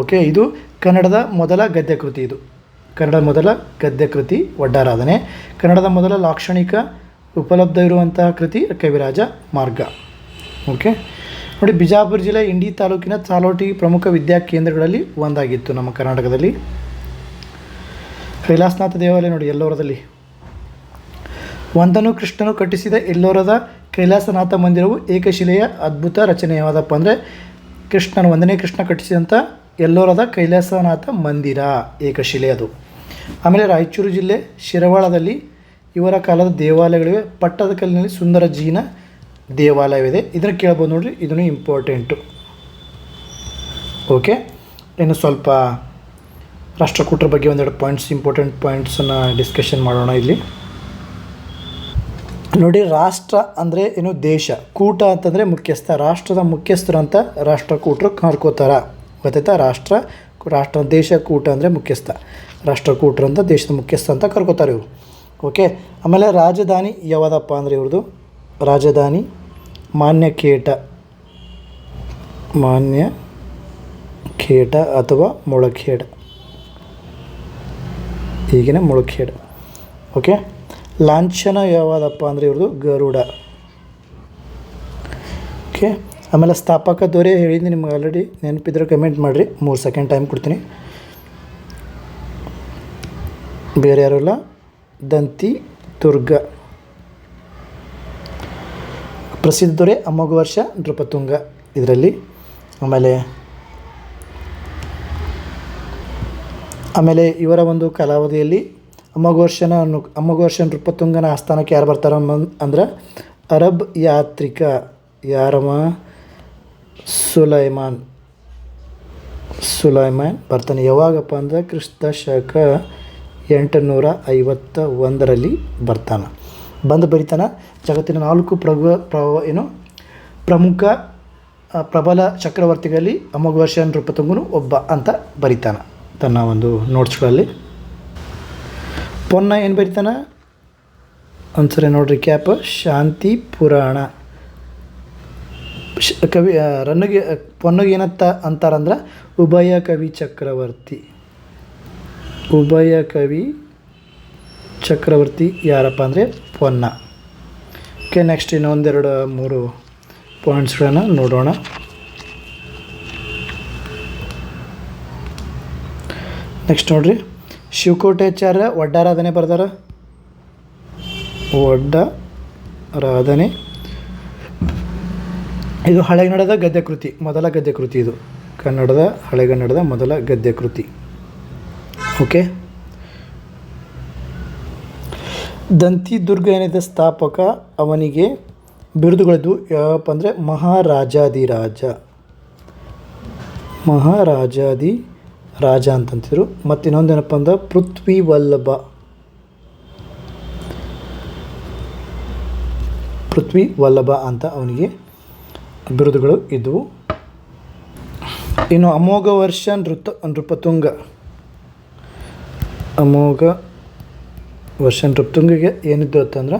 ಓಕೆ, ಇದು ಕನ್ನಡದ ಮೊದಲ ಗದ್ಯಕೃತಿ. ಇದು ಕನ್ನಡದ ಮೊದಲ ಗದ್ಯಕೃತಿ ಒಡ್ಡಾರಾಧನೆ. ಕನ್ನಡದ ಮೊದಲ ಲಾಕ್ಷಣಿಕ ಉಪಲಬ್ಧ ಇರುವಂತಹ ಕೃತಿ ಕವಿರಾಜ ಮಾರ್ಗ. ಓಕೆ ನೋಡಿ, ಬಿಜಾಪುರ ಜಿಲ್ಲೆ ಇಂಡಿ ತಾಲೂಕಿನ ಚಾಲೋಟಿ ಪ್ರಮುಖ ವಿದ್ಯಾ ಕೇಂದ್ರಗಳಲ್ಲಿ ಒಂದಾಗಿತ್ತು ನಮ್ಮ ಕರ್ನಾಟಕದಲ್ಲಿ. ಕೈಲಾಸನಾಥ ದೇವಾಲಯ ನೋಡಿ ಎಲ್ಲೋರದಲ್ಲಿ. ಒಂದನ್ನು ಕೃಷ್ಣನು ಕಟ್ಟಿಸಿದ ಎಲ್ಲೋರದ ಕೈಲಾಸನಾಥ ಮಂದಿರವು ಏಕಶಿಲೆಯ ಅದ್ಭುತ ರಚನೆ ಯಾವುದಪ್ಪ ಅಂದರೆ ಒಂದನೇ ಕೃಷ್ಣ ಕಟ್ಟಿಸಿದಂಥ ಎಲ್ಲೋರದ ಕೈಲಾಸನಾಥ ಮಂದಿರ, ಏಕಶಿಲೆ ಅದು. ಆಮೇಲೆ ರಾಯಚೂರು ಜಿಲ್ಲೆ ಶಿರವಾಳದಲ್ಲಿ ಇವರ ಕಾಲದ ದೇವಾಲಯಗಳಿವೆ. ಪಟ್ಟದಕಲ್ಲಿನಲ್ಲಿ ಸುಂದರ ಜೀನ ದೇವಾಲಯವಿದೆ. ಇದನ್ನು ಕೇಳ್ಬೋದು ನೋಡಿರಿ, ಇದನ್ನು ಇಂಪಾರ್ಟೆಂಟು. ಓಕೆ, ಇನ್ನು ಸ್ವಲ್ಪ ರಾಷ್ಟ್ರಕೂಟರ ಬಗ್ಗೆ ಒಂದೆರಡು ಇಂಪಾರ್ಟೆಂಟ್ ಪಾಯಿಂಟ್ಸನ್ನು ಡಿಸ್ಕಷನ್ ಮಾಡೋಣ ಇಲ್ಲಿ ನೋಡಿ. ರಾಷ್ಟ್ರ ಅಂದರೆ ಏನು? ದೇಶ. ಕೂಟ ಅಂತಂದರೆ ಮುಖ್ಯಸ್ಥ. ರಾಷ್ಟ್ರದ ಮುಖ್ಯಸ್ಥರು ಅಂತ ರಾಷ್ಟ್ರಕೂಟರು ಕರ್ಕೋತಾರ, ಗೊತ್ತಾಯ್ತಾ? ರಾಷ್ಟ್ರ ದೇಶ, ಕೂಟ ಅಂದರೆ ಮುಖ್ಯಸ್ಥ. ರಾಷ್ಟ್ರಕೂಟರು ಅಂತ ದೇಶದ ಮುಖ್ಯಸ್ಥ ಅಂತ ಕರ್ಕೋತಾರೆ ಇವರು. ಓಕೆ, ಆಮೇಲೆ ರಾಜಧಾನಿ ಯಾವುದಪ್ಪ ಅಂದರೆ ಇವ್ರದ್ದು ರಾಜಧಾನಿ ಮಾನ್ಯಖೇಟ ಅಥವಾ ಮುಳಖೇಡ, ಈಗಿನ ಮುಳಖೇಡ. ಓಕೆ, ಲಾಂಛನ ಯಾವುದಪ್ಪ ಅಂದರೆ ಇವ್ರದ್ದು ಗರುಡ. ಓಕೆ, ಆಮೇಲೆ ಸ್ಥಾಪಕ ದೊರೆ ಹೇಳಿದ್ದೀನಿ ನಿಮ್ಗೆ ಆಲ್ರೆಡಿ, ನೆನಪಿದ್ರೆ ಕಮೆಂಟ್ ಮಾಡಿರಿ, 3 ಸೆಕೆಂಡ್ ಟೈಮ್ ಕೊಡ್ತೀನಿ. ಬೇರೆ ಯಾರೂ ಇಲ್ಲ, ದಂತಿ ದುರ್ಗ. ಪ್ರಸಿದ್ಧ ದೊರೆ ಅಮೋಘವರ್ಷ ನೃಪತುಂಗ ಇದರಲ್ಲಿ. ಆಮೇಲೆ ಇವರ ಒಂದು ಕಾಲಾವಧಿಯಲ್ಲಿ ಅಮೋಘವರ್ಷ ನೃಪತುಂಗನ ಆಸ್ಥಾನಕ್ಕೆ ಯಾರು ಬರ್ತಾರೆ ಅಂದ್ರೆ ಅರಬ್ ಯಾತ್ರಿಕ ಸುಲೈಮಾನ್ ಬರ್ತಾನೆ. ಯಾವಾಗಪ್ಪ ಅಂದರೆ ಕ್ರಿಸ್ತ ಶಕ 851 ಬರ್ತಾನೆ. ಬಂದು ಬರಿತಾನೆ. ಜಗತ್ತಿನ 4 ಪ್ರಮುಖ ಪ್ರಬಲ ಚಕ್ರವರ್ತಿಗಳಲ್ಲಿ ಅಮೋಘವರ್ಷ ನೃಪತುಂಗನು ಒಬ್ಬ ಅಂತ ಬರಿತಾನೆ ತನ್ನ ಒಂದು ನೋಟ್ಸ್ಗಳಲ್ಲಿ. ಪೊನ್ನ ಏನು ಬರಿತಾನೆ ಒಂದ್ಸರಿ ನೋಡ್ರಿ ಕ್ಯಾಪ್. ಶಾಂತಿ ಪುರಾಣ. ಪೊನ್ನಗೆ ಏನಂತ ಅಂತಾರಂದ್ರೆ ಉಭಯ ಕವಿ ಚಕ್ರವರ್ತಿ ಯಾರಪ್ಪ ಅಂದರೆ ಪೊನ್ನ. ಓಕೆ, ನೆಕ್ಸ್ಟ್ ಇನ್ನೊಂದೆರಡು 3 ಪಾಯಿಂಟ್ಸ್ಗಳನ್ನು ನೋಡೋಣ. ನೆಕ್ಸ್ಟ್ ನೋಡ್ರಿ, ಶಿವಕೋಟ್ಯಾಚಾರ್ಯ ಒಡ್ಡಾರಾಧನೆ ಬರ್ದಾರ. ಒಡ್ಡಾರಾಧನೆ ಇದು ಹಳೆಗನ್ನಡದ ಗದ್ಯಕೃತಿ, ಮೊದಲ ಗದ್ಯಕೃತಿ. ಇದು ಹಳೆಗನ್ನಡದ ಮೊದಲ ಗದ್ಯಕೃತಿ. ಓಕೆ, ದಂತಿ ದುರ್ಗ ಏನಿದೆ ಸ್ಥಾಪಕ, ಅವನಿಗೆ ಬಿರುದುಗಳಿದ್ದು ಯಾವಪ್ಪ ಅಂದರೆ ಮಹಾರಾಜಾದಿ ರಾಜ ಅಂತಂತಿದ್ರು. ಮತ್ತು ಇನ್ನೊಂದೇನಪ್ಪ ಅಂದ್ರೆ ಪೃಥ್ವಿ ವಲ್ಲಭ ಅಂತ ಅವನಿಗೆ ಬಿರುದುಗಳು ಇದ್ದವು. ಇನ್ನು ಅಮೋಘವರ್ಷ ನೃಪತುಂಗ. ಅಮೋಘವರ್ಷ ನೃಪತುಂಗಿಗೆ ಏನಿದ್ದು ಅಂತಂದ್ರೆ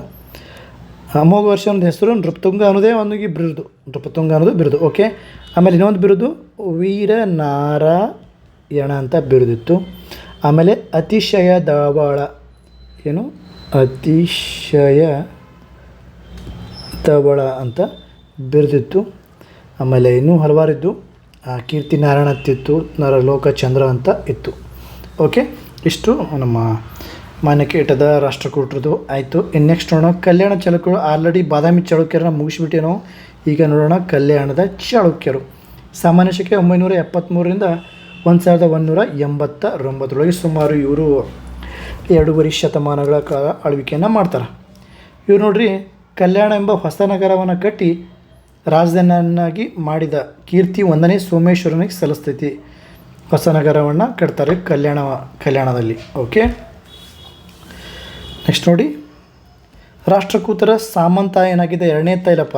ಅಮೋಘವರ್ಷ ಅನ್ನೋದು ಹೆಸರು, ನೃಪತುಂಗ ಅನ್ನೋದೇ ಅವನಿಗೆ ಬಿರುದು, ನೃಪತುಂಗ ಅನ್ನೋದು ಬಿರುದು. ಓಕೆ, ಆಮೇಲೆ ಇನ್ನೊಂದು ಬಿರುದು ವೀರನಾರಾಯಣ ಅಂತ ಬಿರುದಿತ್ತು. ಆಮೇಲೆ ಅತಿಶಯ ದಾವಾಳ ಅಂತ ಬಿರುದಿತ್ತು. ಆಮೇಲೆ ಇನ್ನೂ ಹಲವಾರಿದ್ದು. ಕೀರ್ತಿ ನಾರಾಯಣ ಅಂತಿತ್ತು, ನರಲೋಕ ಚಂದ್ರ ಅಂತ ಇತ್ತು. ಓಕೆ, ಇಷ್ಟು ನಮ್ಮ ಮಾನ್ಯಕೇಟದ ರಾಷ್ಟ್ರಕೂಟರದು ಆಯಿತು. ಇನ್ನು ನೆಕ್ಸ್ಟ್ ನೋಡೋಣ ಕಲ್ಯಾಣ ಚಾಲುಕ್ಯರು. ಆಲ್ರೆಡಿ ಬಾದಾಮಿ ಚಾಲುಕ್ಯರನ್ನ ಮುಗಿಸ್ಬಿಟ್ಟೆ ನಾವು. ಈಗ ನೋಡೋಣ ಕಲ್ಯಾಣದ ಚಾಲುಕ್ಯರು. ಸಾಮಾನ್ಯ ಶಕೆ 973ರಿಂದ 1189 ಸುಮಾರು ಇವರು 2.5 ಶತಮಾನಗಳ ಕಾಲ ಆಳ್ವಿಕೆಯನ್ನು ಮಾಡ್ತಾರೆ. ಇವ್ರು ನೋಡ್ರಿ ಕಲ್ಯಾಣ ಎಂಬ ಹೊಸ ನಗರವನ್ನು ಕಟ್ಟಿ ರಾಜಧಾನಿಯನ್ನಾಗಿ ಮಾಡಿದ ಕೀರ್ತಿ 1ನೇ ಸೋಮೇಶ್ವರನಿಗೆ ಸಲ್ಲಿಸ್ತೈತಿ. ಹೊಸ ನಗರವನ್ನು ಕಟ್ತಾರೆ ಕಲ್ಯಾಣದಲ್ಲಿ. ಓಕೆ, ನೆಕ್ಸ್ಟ್ ನೋಡಿ ರಾಷ್ಟ್ರಕೂಟರ ಸಾಮಂತ ಏನಾಗಿದೆ 2ನೇ ತೈಲಪ್ಪ.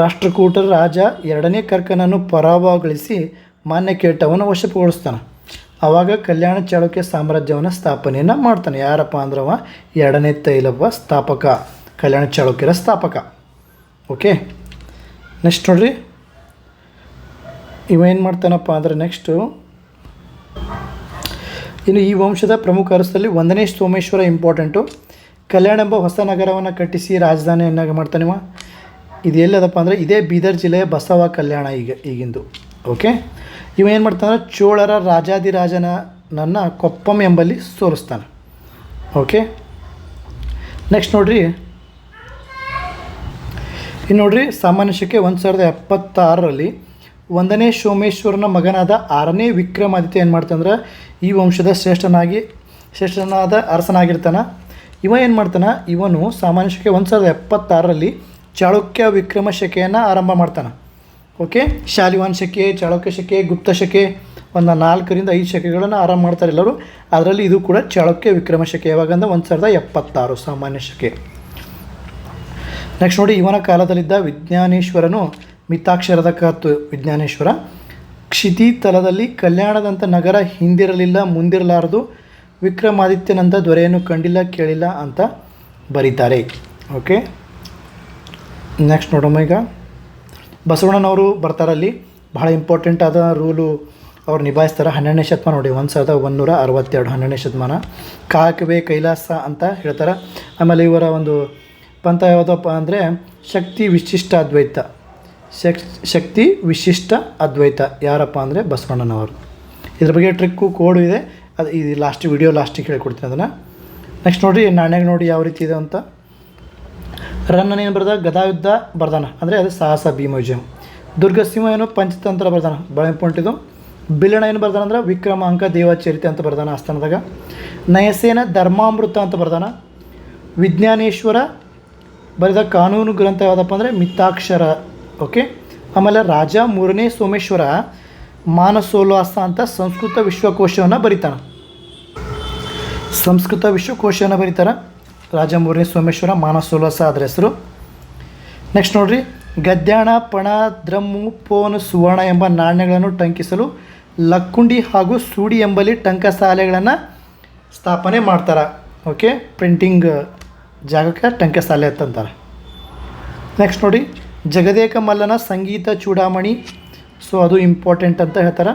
ರಾಷ್ಟ್ರಕೂಟರ ರಾಜ 2ನೇ ಕರ್ಕನನ್ನು ಪರಾಭವಗೊಳಿಸಿ ಮಾನ್ಯಕೇಟವನ್ನು ವಶಪಡಿಸ್ತಾನೆ. ಆವಾಗ ಕಲ್ಯಾಣ ಚಾಲುಕ್ಯ ಸಾಮ್ರಾಜ್ಯವನ್ನು ಸ್ಥಾಪನೆಯನ್ನು ಮಾಡ್ತಾನೆ. ಯಾರಪ್ಪ ಅಂದ್ರವ 2ನೇ ತೈಲಪ್ಪ ಸ್ಥಾಪಕ, ಕಲ್ಯಾಣ ಚಾಲುಕ್ಯರ ಸ್ಥಾಪಕ. ಓಕೆ, ನೆಕ್ಸ್ಟ್ ನೋಡ್ರಿ ಇವ ಏನು ಮಾಡ್ತಾನಪ್ಪ ಅಂದರೆ ನೆಕ್ಸ್ಟು ಇನ್ನು ಈ ವಂಶದ ಪ್ರಮುಖ ಅರಸರಲ್ಲಿ 1ನೇ ಸೋಮೇಶ್ವರ ಇಂಪಾರ್ಟೆಂಟು. ಕಲ್ಯಾಣ ಎಂಬ ಹೊಸ ನಗರವನ್ನು ಕಟ್ಟಿಸಿ ರಾಜಧಾನಿಯನ್ನಾಗಿ ಮಾಡ್ತಾನಿವ. ಇದು ಎಲ್ಲದಪ್ಪ ಅಂದರೆ ಇದೇ ಬೀದರ್ ಜಿಲ್ಲೆಯ ಬಸವ ಕಲ್ಯಾಣ ಈಗಿಂದು. ಓಕೆ, ಇವ ಏನು ಮಾಡ್ತಾನೆ ಚೋಳರ ರಾಜಾದಿರಾಜನನ್ನು ಕೊಪ್ಪಂ ಎಂಬಲ್ಲಿ ಸೋಲಿಸ್ತಾನೆ. ಓಕೆ, ನೆಕ್ಸ್ಟ್ ನೋಡ್ರಿ ಇನ್ನು ನೋಡ್ರಿ ಸಾಮಾನ್ಯ ಶಕೆ 1076ರಲ್ಲಿ 1ನೇ ಸೋಮೇಶ್ವರನ ಮಗನಾದ 6ನೇ ವಿಕ್ರಮಾದಿತ್ಯ ಏನು ಮಾಡ್ತಾನಂದ್ರೆ ಈ ವಂಶದ ಶ್ರೇಷ್ಠನಾದ ಅರಸನಾಗಿರ್ತಾನೆ. ಇವ ಏನು ಮಾಡ್ತಾನೆ, ಇವನು ಸಾಮಾನ್ಯ ಶಕೆ 1076ರಲ್ಲಿ ಚಾಳುಕ್ಯ ವಿಕ್ರಮ ಶಕೆಯನ್ನು ಆರಂಭ ಮಾಡ್ತಾನೆ. ಓಕೆ, ಶಾಲಿವಾನ್ ಶಕೆ, ಚಾಳುಕ್ಯ ಶಕೆ, ಗುಪ್ತ ಶಕೆ, ಒಂದು 4ರಿಂದ 5 ಶಕೆಗಳನ್ನು ಆರಂಭ ಮಾಡ್ತಾರೆ ಎಲ್ಲರೂ. ಅದರಲ್ಲಿ ಇದು ಕೂಡ ಚಾಳುಕ್ಯ ವಿಕ್ರಮ ಶಕೆ. ಯಾವಾಗಂದ್ರೆ 1076 ಸಾಮಾನ್ಯ ಶಕೆ. ನೆಕ್ಸ್ಟ್ ನೋಡಿ ಇವನ ಕಾಲದಲ್ಲಿದ್ದ ವಿಜ್ಞಾನೇಶ್ವರನು ಮಿತಾಕ್ಷರದ ಕತ್ತು ವಿಜ್ಞಾನೇಶ್ವರ. ಕ್ಷಿತಿ ತಲದಲ್ಲಿ ಕಲ್ಯಾಣದಂಥ ನಗರ ಹಿಂದಿರಲಿಲ್ಲ ಮುಂದಿರಲಾರದು, ವಿಕ್ರಮಾದಿತ್ಯನಂಥ ದೊರೆಯನ್ನು ಕಂಡಿಲ್ಲ ಕೇಳಿಲ್ಲ ಅಂತ ಬರೀತಾರೆ. ಓಕೆ, ನೆಕ್ಸ್ಟ್ ನೋಡೋಣ ಈಗ ಬಸವಣ್ಣನವರು ಬರ್ತಾರಲ್ಲಿ ಬಹಳ ಇಂಪಾರ್ಟೆಂಟ್ ಆದ ರೂಲು ಅವ್ರು ನಿಭಾಯಿಸ್ತಾರೆ. 12ನೇ ಶತಮಾನ ನೋಡಿ 1162 12ನೇ ಶತಮಾನ. ಕಾಕವೇ ಕೈಲಾಸ ಅಂತ ಹೇಳ್ತಾರೆ. ಆಮೇಲೆ ಇವರ ಒಂದು ಪಂಥ ಯಾವುದಪ್ಪ ಅಂದರೆ ಶಕ್ತಿ ವಿಶಿಷ್ಟ ಅದ್ವೈತ. ಶಕ್ತಿ ವಿಶಿಷ್ಟ ಅದ್ವೈತ ಯಾರಪ್ಪ ಅಂದರೆ ಬಸವಣ್ಣನವರು. ಇದ್ರ ಬಗ್ಗೆ ಟ್ರಿಕ್ಕು ಕೋಡು ಇದೆ, ಅದು ಇದು ವಿಡಿಯೋ ಲಾಸ್ಟಿಗೆ ಹೇಳ್ಕೊಡ್ತೀನಿ ಅದನ್ನು. ನೆಕ್ಸ್ಟ್ ನೋಡಿರಿ ನಾಣ್ಯಾಗ ನೋಡಿ ಯಾವ ರೀತಿ ಇದೆ ಅಂತ. ರನ್ನನ ಏನು ಬರ್ದ ಗದಾಯುದ್ಧ ಬರ್ದಾನ ಅಂದರೆ ಅದು ಸಾಹಸ ಭೀಮವಿಜಯಂ. ದುರ್ಗಸಿಂಹ ಏನು ಪಂಚತಂತ್ರ ಬರ್ದಾನ, ಭಾಳ ಇಂಪಾರ್ಟೆಂಟ್ ಇದು. ಬಿಲ್ಲಣ ಏನು ಬರ್ದಾನ ಅಂದ್ರೆ ವಿಕ್ರಮಾಂಕ ದೇವಚರಿತೆ ಅಂತ ಬರ್ದಾನ ಆಸ್ಥಾನದಾಗ. ನಯಸೇನ ಧರ್ಮಾಮೃತ ಅಂತ ಬರ್ದಾನ. ವಿಜ್ಞಾನೇಶ್ವರ ಬರೆದ ಕಾನೂನು ಗ್ರಂಥ ಯಾವುದಪ್ಪ ಅಂದರೆ ಮಿತಾಕ್ಷರ. ಓಕೆ, ಆಮೇಲೆ ರಾಜ 3ನೇ ಸೋಮೇಶ್ವರ ಮಾನಸೋಲ್ಲಾಸ ಅಂತ ಸಂಸ್ಕೃತ ವಿಶ್ವಕೋಶವನ್ನು ಬರೀತಾನೆ. ರಾಜ 3ನೇ ಸೋಮೇಶ್ವರ ಮಾನಸೋಲ್ಲಾಸ ಅದರ ಹೆಸರು. ನೆಕ್ಸ್ಟ್ ನೋಡಿರಿ ಗದ್ಯಾಣ, ಪಣ, ದ್ರಮ್ಮು, ಪೋನ್, ಸುವರ್ಣ ಎಂಬ ನಾಣ್ಯಗಳನ್ನು ಟಂಕಿಸಲು ಲಕ್ಕುಂಡಿ ಹಾಗೂ ಸೂಡಿ ಎಂಬಲ್ಲಿ ಟಂಕಸಾಲೆಗಳನ್ನು ಸ್ಥಾಪನೆ ಮಾಡ್ತಾರೆ. ಓಕೆ, ಪ್ರಿಂಟಿಂಗ್ ಜಾಗಕ್ಕೆ ಟಂಕಸಾಲೆ ಅಂತಂತಾರೆ. ನೆಕ್ಸ್ಟ್ ನೋಡಿ ಜಗದೇಕ ಮಲ್ಲನ ಸಂಗೀತ ಚೂಡಾಮಣಿ. ಸೊ ಅದು ಇಂಪಾರ್ಟೆಂಟ್ ಅಂತ ಹೇಳ್ತಾರೆ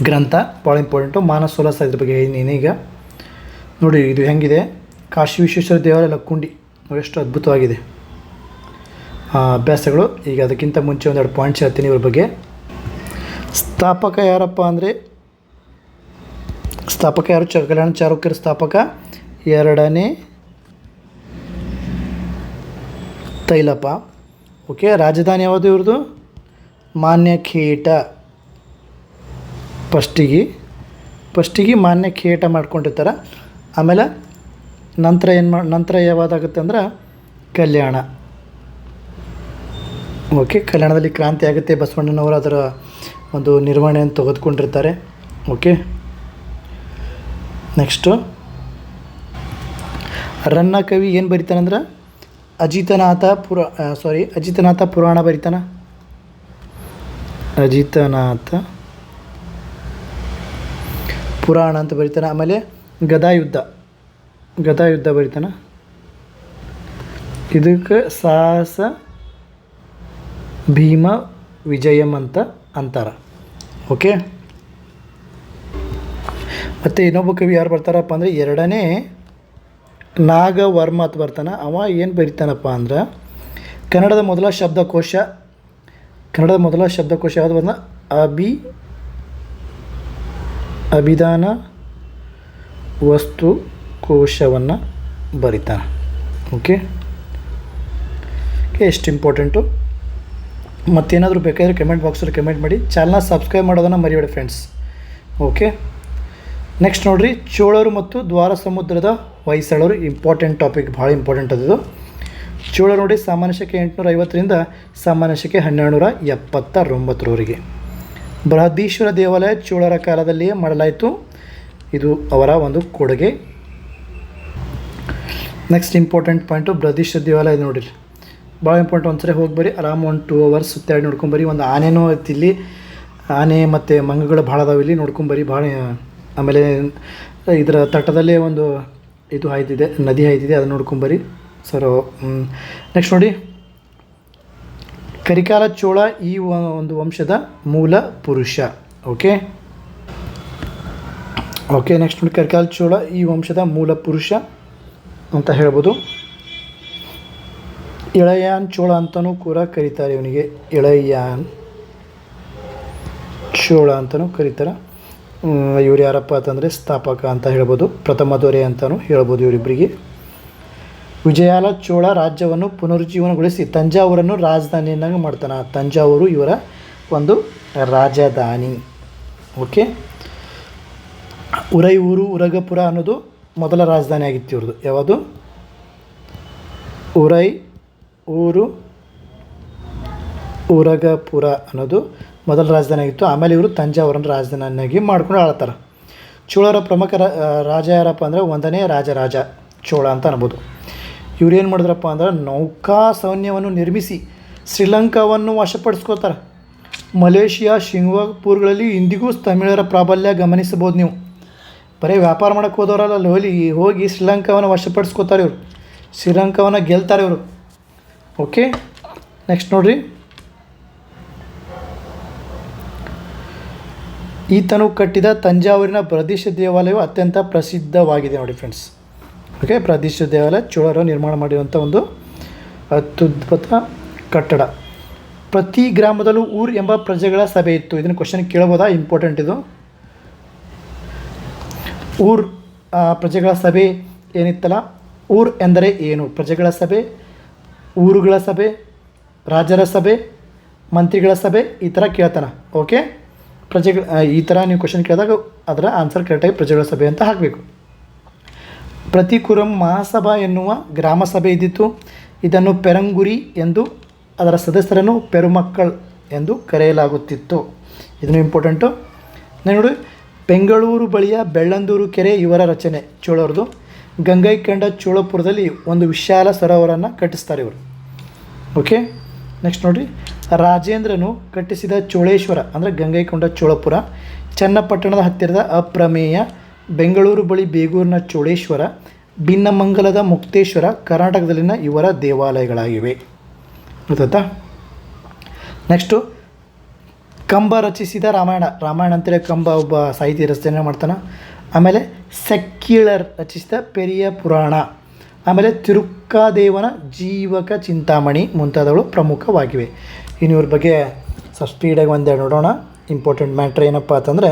ಗ್ರಂಥ, ಭಾಳ ಇಂಪಾರ್ಟೆಂಟು. ಮಾನಸೋಲ್ಲಾಸ ಇದ್ರ ಬಗ್ಗೆ ಏನೀಗ ನೋಡಿ ಇದು ಹೆಂಗಿದೆ. ಕಾಶಿ ವಿಶ್ವೇಶ್ವರ ದೇವಾಲಯ ಲಕ್ಕುಂಡಿ ನೋಡಿ ಎಷ್ಟು ಅದ್ಭುತವಾಗಿದೆ ಅಭ್ಯಾಸಗಳು. ಈಗ ಅದಕ್ಕಿಂತ ಮುಂಚೆ ಒಂದೆರಡು ಪಾಯಿಂಟ್ಸ್ ಹೇಳ್ತೀನಿ ಇವ್ರ ಬಗ್ಗೆ. ಸ್ಥಾಪಕ ಯಾರಪ್ಪ ಅಂದರೆ ಯಾರು? ಕಲ್ಯಾಣ ಚಾಲುಕ್ಯರ ಸ್ಥಾಪಕ 2ನೇ ತೈಲಪ. ಓಕೆ, ರಾಜಧಾನಿ ಯಾವುದು ಇವ್ರದ್ದು? ಮಾನ್ಯಖೇಟ. ಫಸ್ಟಿಗೆ ಮಾನ್ಯಖೇಟ ಮಾಡ್ಕೊಂಡಿರ್ತಾರೆ. ಆಮೇಲೆ ನಂತರ ಯಾವಾಗುತ್ತೆ ಅಂದ್ರೆ ಕಲ್ಯಾಣ. ಓಕೆ, ಕಲ್ಯಾಣದಲ್ಲಿ ಕ್ರಾಂತಿ ಆಗುತ್ತೆ. ಬಸವಣ್ಣನವರು ಅದರ ಒಂದು ನಿರ್ವಹಣೆಯನ್ನು ತೆಗೆದುಕೊಂಡಿರ್ತಾರೆ. ಓಕೆ, ನೆಕ್ಸ್ಟು ರನ್ನ ಕವಿ ಏನು ಬರೀತಾನಂದ್ರೆ ಅಜಿತನಾಥ ಪುರಾಣ ಬರೀತಾನ. ಅಜಿತನಾಥ ಪುರಾಣ ಅಂತ ಬರೀತಾನೆ. ಆಮೇಲೆ ಗದಾಯುದ್ಧ ಬರೀತಾನೆ. ಇದಕ್ಕೆ ಸಾಹಸ ಭೀಮ ವಿಜಯಂ ಅಂತ ಅಂತಾರೆ. ಓಕೆ, ಮತ್ತು ಇನ್ನೊಬ್ಬ ಕವಿ ಯಾರು ಬರ್ತಾರಪ್ಪ ಅಂದರೆ 2ನೇ ನಾಗವರ್ಮ ಅಂತ ಬರ್ತಾನೆ. ಅವ ಏನು ಬರೀತಾನಪ್ಪ ಅಂದ್ರೆ ಕನ್ನಡದ ಮೊದಲ ಶಬ್ದಕೋಶ ಯಾವುದು ಬಂದ ಅಭಿಧಾನ ವಸ್ತು ಕೋಶವನ್ನು ಬರಿತಾನೆ. ಓಕೆ, ಎಷ್ಟು ಇಂಪಾರ್ಟೆಂಟು. ಮತ್ತೇನಾದರೂ ಬೇಕಾದರೆ ಕಮೆಂಟ್ ಬಾಕ್ಸಲ್ಲಿ ಕಮೆಂಟ್ ಮಾಡಿ. ಚಾನಲ್ನ ಸಬ್ಸ್ಕ್ರೈಬ್ ಮಾಡೋದನ್ನು ಮರಿಬೇಡಿ ಫ್ರೆಂಡ್ಸ್. ಓಕೆ, ನೆಕ್ಸ್ಟ್ ನೋಡಿರಿ, ಚೋಳರು ಮತ್ತು ದ್ವಾರ ಸಮುದ್ರದ ಹೊಯ್ಸಳರು. ಇಂಪಾರ್ಟೆಂಟ್ ಟಾಪಿಕ್, ಭಾಳ ಇಂಪಾರ್ಟೆಂಟ್ ಅದು. ಚೋಳರು ನೋಡಿ ಸಾಮಾನ್ಯ ಶಕೆ 850ರಿಂದ ಸಾಮಾನ್ಯ ಶಕೆ 1279ರವರೆಗೆ. ಬೃಹದೀಶ್ವರ ದೇವಾಲಯ ಚೋಳರ ಕಾಲದಲ್ಲಿಯೇ ಮಾಡಲಾಯಿತು. ಇದು ಅವರ ಒಂದು ಕೊಡುಗೆ. ನೆಕ್ಸ್ಟ್ ಇಂಪಾರ್ಟೆಂಟ್ ಪಾಯಿಂಟು ಬೃಹದೀಶ್ವರ ದೇವಾಲಯ ನೋಡಿರಿ, ಭಾಳ ಇಂಪಾರ್ಟೆಂಟ್. ಒಂದ್ಸರಿ ಹೋಗಿ ಬರ್ರಿ, ಆರಾಮ ಒಂದು 2 hours ಸುತ್ತಾಡಿ ನೋಡ್ಕೊಂಬರಿ. ಒಂದು ಆನೆನೂ ಐತಿ ಇಲ್ಲಿ, ಆನೆ ಮತ್ತು ಮಂಗಗಳು ಭಾಳ ಅದಾವೆ ಇಲ್ಲಿ, ನೋಡ್ಕೊಂಬರಿ ಭಾಳ. ಆಮೇಲೆ ಇದರ ತಟದಲ್ಲೇ ಒಂದು ಇದು ಹಾಯ್ದಿದೆ, ನದಿ ಹಾಯ್ದಿದೆ, ಅದನ್ನು ನೋಡ್ಕೊಂಬರಿ ಸರ್. ನೆಕ್ಸ್ಟ್ ನೋಡಿ, ಕರಿಕಾಲ ಚೋಳ ಈ ಒಂದು ವಂಶದ ಮೂಲ ಪುರುಷ. ಓಕೆ, ನೆಕ್ಸ್ಟ್ ನೋಡಿ, ಕರಿಕಾಲ ಚೋಳ ಈ ವಂಶದ ಮೂಲ ಪುರುಷ ಅಂತ ಹೇಳ್ಬೋದು. ಇಳಯಾನ್ ಚೋಳ ಅಂತಲೂ ಕೂಡ ಕರೀತಾರೆ ಇವನಿಗೆ, ಇಳಯಾನ್ ಚೋಳ ಅಂತಲೂ ಕರೀತಾರೆ. ಇವ್ರು ಯಾರಪ್ಪ ಅಂತಂದರೆ ಸ್ಥಾಪಕ ಅಂತ ಹೇಳ್ಬೋದು, ಪ್ರಥಮ ದೊರೆ ಅಂತಲೂ ಹೇಳ್ಬೋದು ಇವರಿಬ್ಬರಿಗೆ. ವಿಜಯಾಲ ಚೋಳ ರಾಜ್ಯವನ್ನು ಪುನರುಜ್ಜೀವನಗೊಳಿಸಿ ತಂಜಾವೂರನ್ನು ರಾಜಧಾನಿಯನ್ನಾಗಿ ಮಾಡ್ತಾನೆ. ತಂಜಾವೂರು ಇವರ ಒಂದು ರಾಜಧಾನಿ. ಓಕೆ, ಉರೈಯೂರು ಉರಗಪುರ ಅನ್ನೋದು ಮೊದಲ ರಾಜಧಾನಿ ಆಗಿತ್ತು ಇವ್ರದ್ದು. ಯಾವುದು? ಉರೈಯೂರು ಉರಗಪುರ ಅನ್ನೋದು ಮೊದಲ ರಾಜಧಾನಿ ಆಗಿತ್ತು. ಆಮೇಲೆ ಇವರು ತಂಜಾವೂರನ್ನು ರಾಜಧಾನಿಯಾಗಿ ಮಾಡ್ಕೊಂಡು ಆಳ್ತಾರೆ. ಚೋಳರ ಪ್ರಮುಖ ರಾಜ ಯಾರಪ್ಪ ಅಂದರೆ 1ನೇ ರಾಜ ಚೋಳ ಅಂತ ಅನ್ಬೋದು. ಇವ್ರು ಏನು ಮಾಡಿದ್ರಪ್ಪ ಅಂದ್ರೆ ನೌಕಾ ಸೈನ್ಯವನ್ನು ನಿರ್ಮಿಸಿ ಶ್ರೀಲಂಕಾವನ್ನು ವಶಪಡಿಸ್ಕೋತಾರೆ. ಮಲೇಷಿಯಾ, ಸಿಂಗಾಪುರ್ಗಳಲ್ಲಿ ಇಂದಿಗೂ ತಮಿಳರ ಪ್ರಾಬಲ್ಯ ಗಮನಿಸಬಹುದು ನೀವು. ಬರೀ ವ್ಯಾಪಾರ ಮಾಡೋಕ್ಕೆ ಹೋದವರಲ್ಲ, ಅಲ್ಲಿ ಹೋಗಿ ಶ್ರೀಲಂಕಾವನ್ನು ವಶಪಡಿಸ್ಕೋತಾರೆ ಇವರು, ಶ್ರೀಲಂಕಾವನ್ನು ಗೆಲ್ತಾರೆ ಇವರು. ಓಕೆ, ನೆಕ್ಸ್ಟ್ ನೋಡಿರಿ, ಈತನು ಕಟ್ಟಿದ ತಂಜಾವೂರಿನ ಬೃಹದೀಶ್ವರ ದೇವಾಲಯವು ಅತ್ಯಂತ ಪ್ರಸಿದ್ಧವಾಗಿದೆ ನೋಡಿ ಫ್ರೆಂಡ್ಸ್. ಓಕೆ, ಬೃಹದೀಶ್ವರ ದೇವಾಲಯ ಚೋಳರು ನಿರ್ಮಾಣ ಮಾಡಿರುವಂಥ ಒಂದು ಅತ್ಯದ್ಭುತ ಕಟ್ಟಡ. ಪ್ರತಿ ಗ್ರಾಮದಲ್ಲೂ ಊರ್ ಎಂಬ ಪ್ರಜೆಗಳ ಸಭೆ ಇತ್ತು. ಇದನ್ನು ಕ್ವಶನ್ ಕೇಳ್ಬೋದಾ? ಇಂಪಾರ್ಟೆಂಟ್ ಇದು. ಊರ್ ಪ್ರಜೆಗಳ ಸಭೆ ಏನಿತ್ತಲ್ಲ, ಊರ್ ಎಂದರೆ ಏನು? ಪ್ರಜೆಗಳ ಸಭೆ, ಊರುಗಳ ಸಭೆ, ರಾಜರ ಸಭೆ, ಮಂತ್ರಿಗಳ ಸಭೆ, ಈ ಥರ ಕೇಳ್ತಾನೆ. ಓಕೆ, ಪ್ರಜೆಗಳ ಈ ಥರ ನೀವು ಕ್ವಶನ್ ಕೇಳಿದಾಗ ಅದರ ಆನ್ಸರ್ ಕರೆಕ್ಟಾಗಿ ಪ್ರಜೆಗಳ ಸಭೆ ಅಂತ ಹಾಕಬೇಕು. ಪ್ರತಿ ಕುರಂ ಮಹಾಸಭಾ ಎನ್ನುವ ಗ್ರಾಮ ಸಭೆ ಇದ್ದಿತ್ತು. ಇದನ್ನು ಪೆರಂಗುರಿ ಎಂದು, ಅದರ ಸದಸ್ಯರನ್ನು ಪೆರುಮಕ್ಕಳ್ ಎಂದು ಕರೆಯಲಾಗುತ್ತಿತ್ತು. ಇದನ್ನು ಇಂಪಾರ್ಟೆಂಟು. ನೋಡಿ, ಬೆಂಗಳೂರು ಬಳಿಯ ಬೆಳ್ಳಂದೂರು ಕೆರೆ ಇವರ ರಚನೆ ಚೋಳರದು. ಗಂಗೈಕೊಂಡ ಚೋಳಪುರದಲ್ಲಿ ಒಂದು ವಿಶಾಲ ಸರೋವರನ್ನು ಕಟ್ಟಿಸ್ತಾರೆ ಇವರು. ಓಕೆ, ನೆಕ್ಸ್ಟ್ ನೋಡಿರಿ, ರಾಜೇಂದ್ರನು ಕಟ್ಟಿಸಿದ ಚೋಳೇಶ್ವರ ಅಂದರೆ ಗಂಗೈಕೊಂಡ ಚೋಳಪುರ, ಚನ್ನಪಟ್ಟಣದ ಹತ್ತಿರದ ಅಪ್ರಮೇಯ, ಬೆಂಗಳೂರು ಬಳಿ ಬೇಗೂರಿನ ಚೋಳೇಶ್ವರ, ಭಿನ್ನಮಂಗಲದ ಮುಕ್ತೇಶ್ವರ ಕರ್ನಾಟಕದಲ್ಲಿನ ಇವರ ದೇವಾಲಯಗಳಾಗಿವೆ. ಗೊತ್ತಾ? ನೆಕ್ಸ್ಟು, ಕಂಬ ರಚಿಸಿದ ರಾಮಾಯಣ ಅಂತೇಳಿ ಕಂಬ ಒಬ್ಬ ಸಾಹಿತ್ಯ ರಚನೆ ಮಾಡ್ತಾನೆ. ಆಮೇಲೆ ಸೆಕ್ಯುಲರ್ ರಚಿಸಿದ ಪೆರಿಯ ಪುರಾಣ, ಆಮೇಲೆ ತಿರುಕ್ಕಾದೇವನ ಜೀವಕ ಚಿಂತಾಮಣಿ ಮುಂತಾದವುಗಳು ಪ್ರಮುಖವಾಗಿವೆ. ಇನ್ನು ಇವ್ರ ಬಗ್ಗೆ ಸ್ವಲ್ಪ ಸ್ಪೀಡಾಗಿ ಒಂದೆರಡು ನೋಡೋಣ. ಇಂಪಾರ್ಟೆಂಟ್ ಮ್ಯಾಟ್ರ್ ಏನಪ್ಪ ಅಂತಂದರೆ,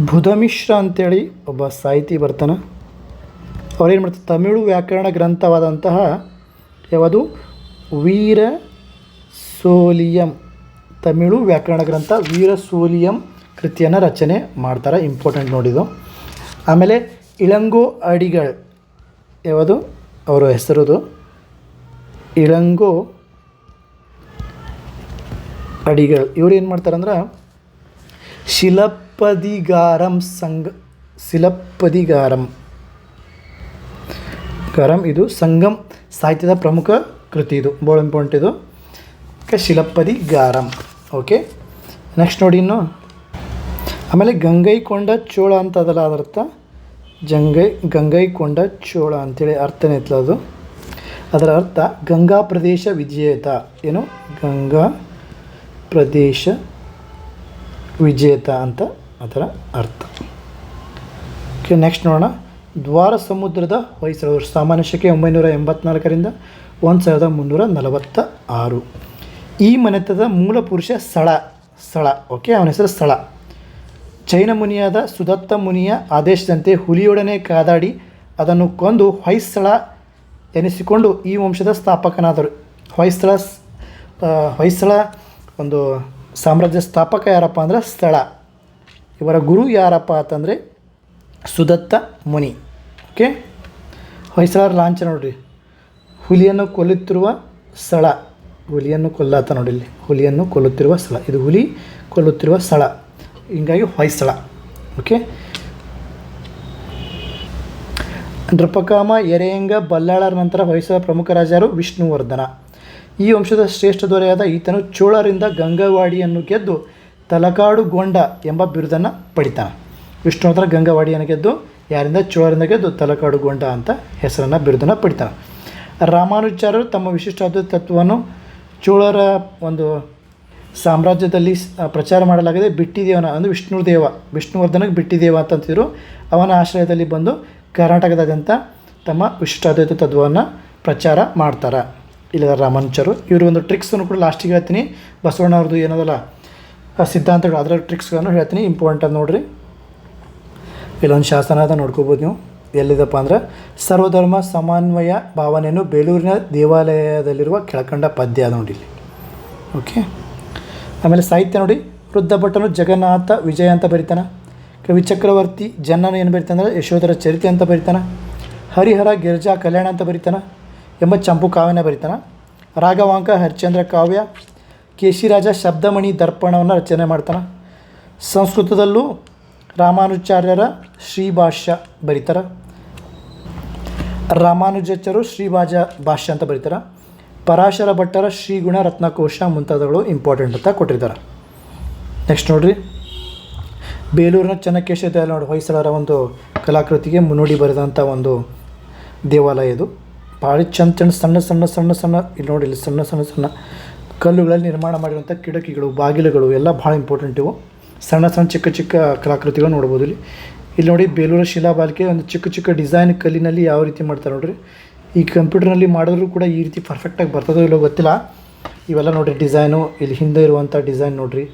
ಬುಧಮಿಶ್ರ ಅಂತೇಳಿ ಒಬ್ಬ ಸಾಹಿತಿ ಬರ್ತಾನೆ. ಅವ್ರೇನು ಮಾಡ್ತಾರೆ, ತಮಿಳು ವ್ಯಾಕರಣ ಗ್ರಂಥವಾದಂತಹ ಯಾವುದು ವೀರ ಸೋಲಿಯಂ, ತಮಿಳು ವ್ಯಾಕರಣ ಗ್ರಂಥ ವೀರ ಸೋಲಿಯಂ ಕೃತಿಯನ್ನು ರಚನೆ ಮಾಡ್ತಾರೆ. ಇಂಪಾರ್ಟೆಂಟ್ ನೋಡಿದ್ದು. ಆಮೇಲೆ ಇಳಂಗೋ ಅಡಿಗಳ್, ಯಾವುದು ಅವರ ಹೆಸರುದು ಇಳಂಗೋ ಅಡಿಗಳ್. ಇವ್ರು ಏನು ಮಾಡ್ತಾರಂದ್ರೆ ಶಿಲಪ್ಪದಿಗಾರಂ ಇದು ಸಂಗಮ್ ಸಾಹಿತ್ಯದ ಪ್ರಮುಖ ಕೃತಿ. ಇದು ಭಾಳ ಇಂಪಾರ್ಟೆಂಟ್ ಇದು. ಶಿಲಪ್ಪದಿಗಾರಂ. ಓಕೆ, ನೆಕ್ಸ್ಟ್ ನೋಡಿ ಇನ್ನು. ಆಮೇಲೆ ಗಂಗೈಕೊಂಡ ಚೋಳ ಅಂತ ಅದಲ್ಲ, ಅದರ ಅರ್ಥ ಗಂಗೈಕೊಂಡ ಚೋಳ ಅಂಥೇಳಿ ಅರ್ಥನೇ ಇತ್ತಲ್ಲ ಅದು. ಅದರ ಅರ್ಥ ಗಂಗಾ ಪ್ರದೇಶ ವಿಜೇತ. ಏನು? ಗಂಗಾ ಪ್ರದೇಶ ವಿಜೇತ ಅಂತ ಅದರ ಅರ್ಥ. ಓಕೆ, ನೆಕ್ಸ್ಟ್ ನೋಡೋಣ. ದ್ವಾರ ಸಮುದ್ರದ ಹೊಯ್ಸಳರು ಸಾಮಾನ್ಯ ಶಕೆ 984ರಿಂದ 1346. ಈ ಮನೆತದ ಮೂಲ ಪುರುಷ ಸಳ. ಓಕೆ, ಅವನ ಹೆಸರು ಸಳ. ಜೈನ ಮುನಿಯಾದ ಸುದತ್ತ ಮುನಿಯ ಆದೇಶದಂತೆ ಹುಲಿಯೊಡನೆ ಕಾದಾಡಿ ಅದನ್ನು ಕೊಂದು ಹೊಯ್ಸಳ ಎನಿಸಿಕೊಂಡು ಈ ವಂಶದ ಸ್ಥಾಪಕನಾದರು. ಹೊಯ್ಸಳ ಒಂದು ಸಾಮ್ರಾಜ್ಯ ಸ್ಥಾಪಕ ಯಾರಪ್ಪ ಅಂದ್ರೆ ಸ್ಥಳ. ಇವರ ಗುರು ಯಾರಪ್ಪ ಅಂತಂದರೆ ಸುದತ್ತ ಮುನಿ. ಓಕೆ, ಹೊಯ್ಸಳರ ಲಾಂಛನ ನೋಡಿರಿ, ಹುಲಿಯನ್ನು ಕೊಲ್ಲುತ್ತಿರುವ ಸ್ಥಳ, ಹುಲಿಯನ್ನು ಕೊಲ್ಲಾತ ನೋಡಿ ಇಲ್ಲಿ, ಹುಲಿಯನ್ನು ಕೊಲ್ಲುತ್ತಿರುವ ಸ್ಥಳ, ಇದು ಹುಲಿ ಕೊಲ್ಲುತ್ತಿರುವ ಸ್ಥಳ, ಹೀಗಾಗಿ ಹೊಯ್ಸಳ. ಓಕೆ, ನೃಪಕಾಮ, ಎರೆಯಂಗ, ಬಲ್ಲಾಳರ ನಂತರ ಹೊಯ್ಸಳ ಪ್ರಮುಖ ರಾಜರು ವಿಷ್ಣುವರ್ಧನ. ಈ ವಂಶದ ಶ್ರೇಷ್ಠ ದೊರೆಯಾದ ಈತನು ಚೋಳರಿಂದ ಗಂಗವಾಡಿಯನ್ನು ಗೆದ್ದು ತಲಕಾಡುಗೊಂಡ ಎಂಬ ಬಿರುದನ್ನು ಪಡಿತಾನೆ. ವಿಷ್ಣುವರ್ಧನ ಗಂಗವಾಡಿಯನ್ನು ಗೆದ್ದು ಯಾರಿಂದ? ಚೋಳರಿಂದ ಗೆದ್ದು ತಲಕಾಡುಗೊಂಡ ಅಂತ ಹೆಸರನ್ನು ಬಿರುದನ್ನು ಪಡಿತಾನೆ. ರಾಮಾನುಜಾಚಾರ್ಯರು ತಮ್ಮ ವಿಶಿಷ್ಟವಾದ ತತ್ವವನ್ನು ಚೋಳರ ಒಂದು ಸಾಮ್ರಾಜ್ಯದಲ್ಲಿ ಪ್ರಚಾರ ಮಾಡಲಾಗಿದೆ. ಬಿಟ್ಟಿದೇವನ ಅಂದರೆ ವಿಷ್ಣುವರ್ಧನಗೆ ಬಿಟ್ಟಿದೇವ ಅಂತಂತಿದ್ರು. ಅವನ ಆಶ್ರಯದಲ್ಲಿ ಬಂದು ಕರ್ನಾಟಕದಾದ್ಯಂತ ತಮ್ಮ ವಿಶಿಷ್ಟಾದ್ವೈತ ತತ್ವವನ್ನು ಪ್ರಚಾರ ಮಾಡ್ತಾರೆ. ಇಲ್ಲದ ರಾಮಾನುಜರು ಇವರು ಒಂದು ಟ್ರಿಕ್ಸನ್ನು ಕೂಡ ಲಾಸ್ಟಿಗೆ ಹೇಳ್ತೀನಿ. ಬಸವಣ್ಣವ್ರದ್ದು ಏನದಲ್ಲ ಸಿದ್ಧಾಂತಗಳು, ಅದರ ಟ್ರಿಕ್ಸ್ಗಳನ್ನು ಹೇಳ್ತೀನಿ, ಇಂಪಾರ್ಟೆಂಟ್ ಅದು ನೋಡಿರಿ. ಇಲ್ಲೊಂದು ಶಾಸನ ಅದ, ನೋಡ್ಕೋಬೋದು ನೀವು. ಎಲ್ಲಿದಪ್ಪ ಅಂದ್ರೆ ಸರ್ವಧರ್ಮ ಸಮನ್ವಯ ಭಾವನೆಯನ್ನು ಬೇಲೂರಿನ ದೇವಾಲಯದಲ್ಲಿರುವ ಕೆಳಕಂಡ ಪದ್ಯ ಅದು ನೋಡಿ ಇಲ್ಲಿ. ಓಕೆ, ಆಮೇಲೆ ಸಾಹಿತ್ಯ ನೋಡಿ, ವೃದ್ಧ ಭಟ್ಟನು ಜಗನ್ನಾಥ ವಿಜಯ ಅಂತ ಬರಿತಾನೆ. ಕವಿ ಚಕ್ರವರ್ತಿ ಜನ್ನನು ಏನು ಬರಿತಾನೆ ಅಂದರೆ ಯಶೋಧರ ಚರಿತೆ ಅಂತ ಬರಿತಾನೆ. ಹರಿಹರ ಗಿರಿಜಾ ಕಲ್ಯಾಣ ಅಂತ ಬರಿತಾನೆ ಎಂಬ ಚಂಪು ಕಾವ್ಯನ ಬರಿತಾನೆ. ರಾಘವಾಂಕ ಹರಿಶ್ಚಂದ್ರ ಕಾವ್ಯ. ಕೇಶಿರಾಜ ಶಬ್ದಮಣಿ ದರ್ಪಣವನ್ನು ರಚನೆ ಮಾಡ್ತಾನೆ. ಸಂಸ್ಕೃತದಲ್ಲೂ ರಾಮಾನುಜಾಚಾರ್ಯರ ಶ್ರೀಭಾಷ್ಯ ಬರೀತಾರೆ. ರಾಮಾನುಜಾಚಾರ್ಯರು ಭಾಷ್ಯ ಅಂತ ಬರೀತಾರೆ. ಪರಾಶರ ಭಟ್ಟರ ಶ್ರೀಗುಣ ರತ್ನಕೋಶ ಮುಂತಾದವುಗಳು ಇಂಪಾರ್ಟೆಂಟ್ ಅಂತ ಕೊಟ್ಟಿದ್ದಾರೆ. ನೆಕ್ಸ್ಟ್ ನೋಡಿರಿ, ಬೇಲೂರಿನ ಚೆನ್ನಕೇಶ ದೇವಾಲಯ ನೋಡಿ, ಹೊಯ್ಸಳರ ಒಂದು ಕಲಾಕೃತಿಗೆ ಮುನ್ನುಡಿ ಬರೆದಂಥ ಒಂದು ದೇವಾಲಯ ಇದು. ಭಾಳ ಚಂದ ಸಣ್ಣ ಇಲ್ಲಿ ನೋಡಿ, ಇಲ್ಲಿ ಸಣ್ಣ ಕಲ್ಲುಗಳಲ್ಲಿ ನಿರ್ಮಾಣ ಮಾಡಿರುವಂಥ ಕಿಟಕಿಗಳು, ಬಾಗಿಲುಗಳು ಎಲ್ಲ ಭಾಳ ಇಂಪಾರ್ಟೆಂಟ್ ಇವು. ಸಣ್ಣ ಚಿಕ್ಕ ಕಲಾಕೃತಿಗಳು ನೋಡ್ಬೋದು ಇಲ್ಲಿ ನೋಡಿ. ಬೇಲೂರು ಶಿಲಾಬಾಲಿಕೆ ಒಂದು ಚಿಕ್ಕ ಡಿಸೈನ್ ಕಲ್ಲಿನಲ್ಲಿ ಯಾವ ರೀತಿ ಮಾಡ್ತಾರೆ ನೋಡಿರಿ. ಈ ಕಂಪ್ಯೂಟರ್ನಲ್ಲಿ ಮಾಡಿದ್ರು ಕೂಡ ಈ ರೀತಿ ಪರ್ಫೆಕ್ಟಾಗಿ ಬರ್ತದೋ ಇಲ್ಲೋ ಗೊತ್ತಿಲ್ಲ. ಇವೆಲ್ಲ ನೋಡಿರಿ ಡಿಸೈನು, ಇಲ್ಲಿ ಹಿಂದೆ ಇರುವಂಥ ಡಿಸೈನ್ ನೋಡಿರಿ,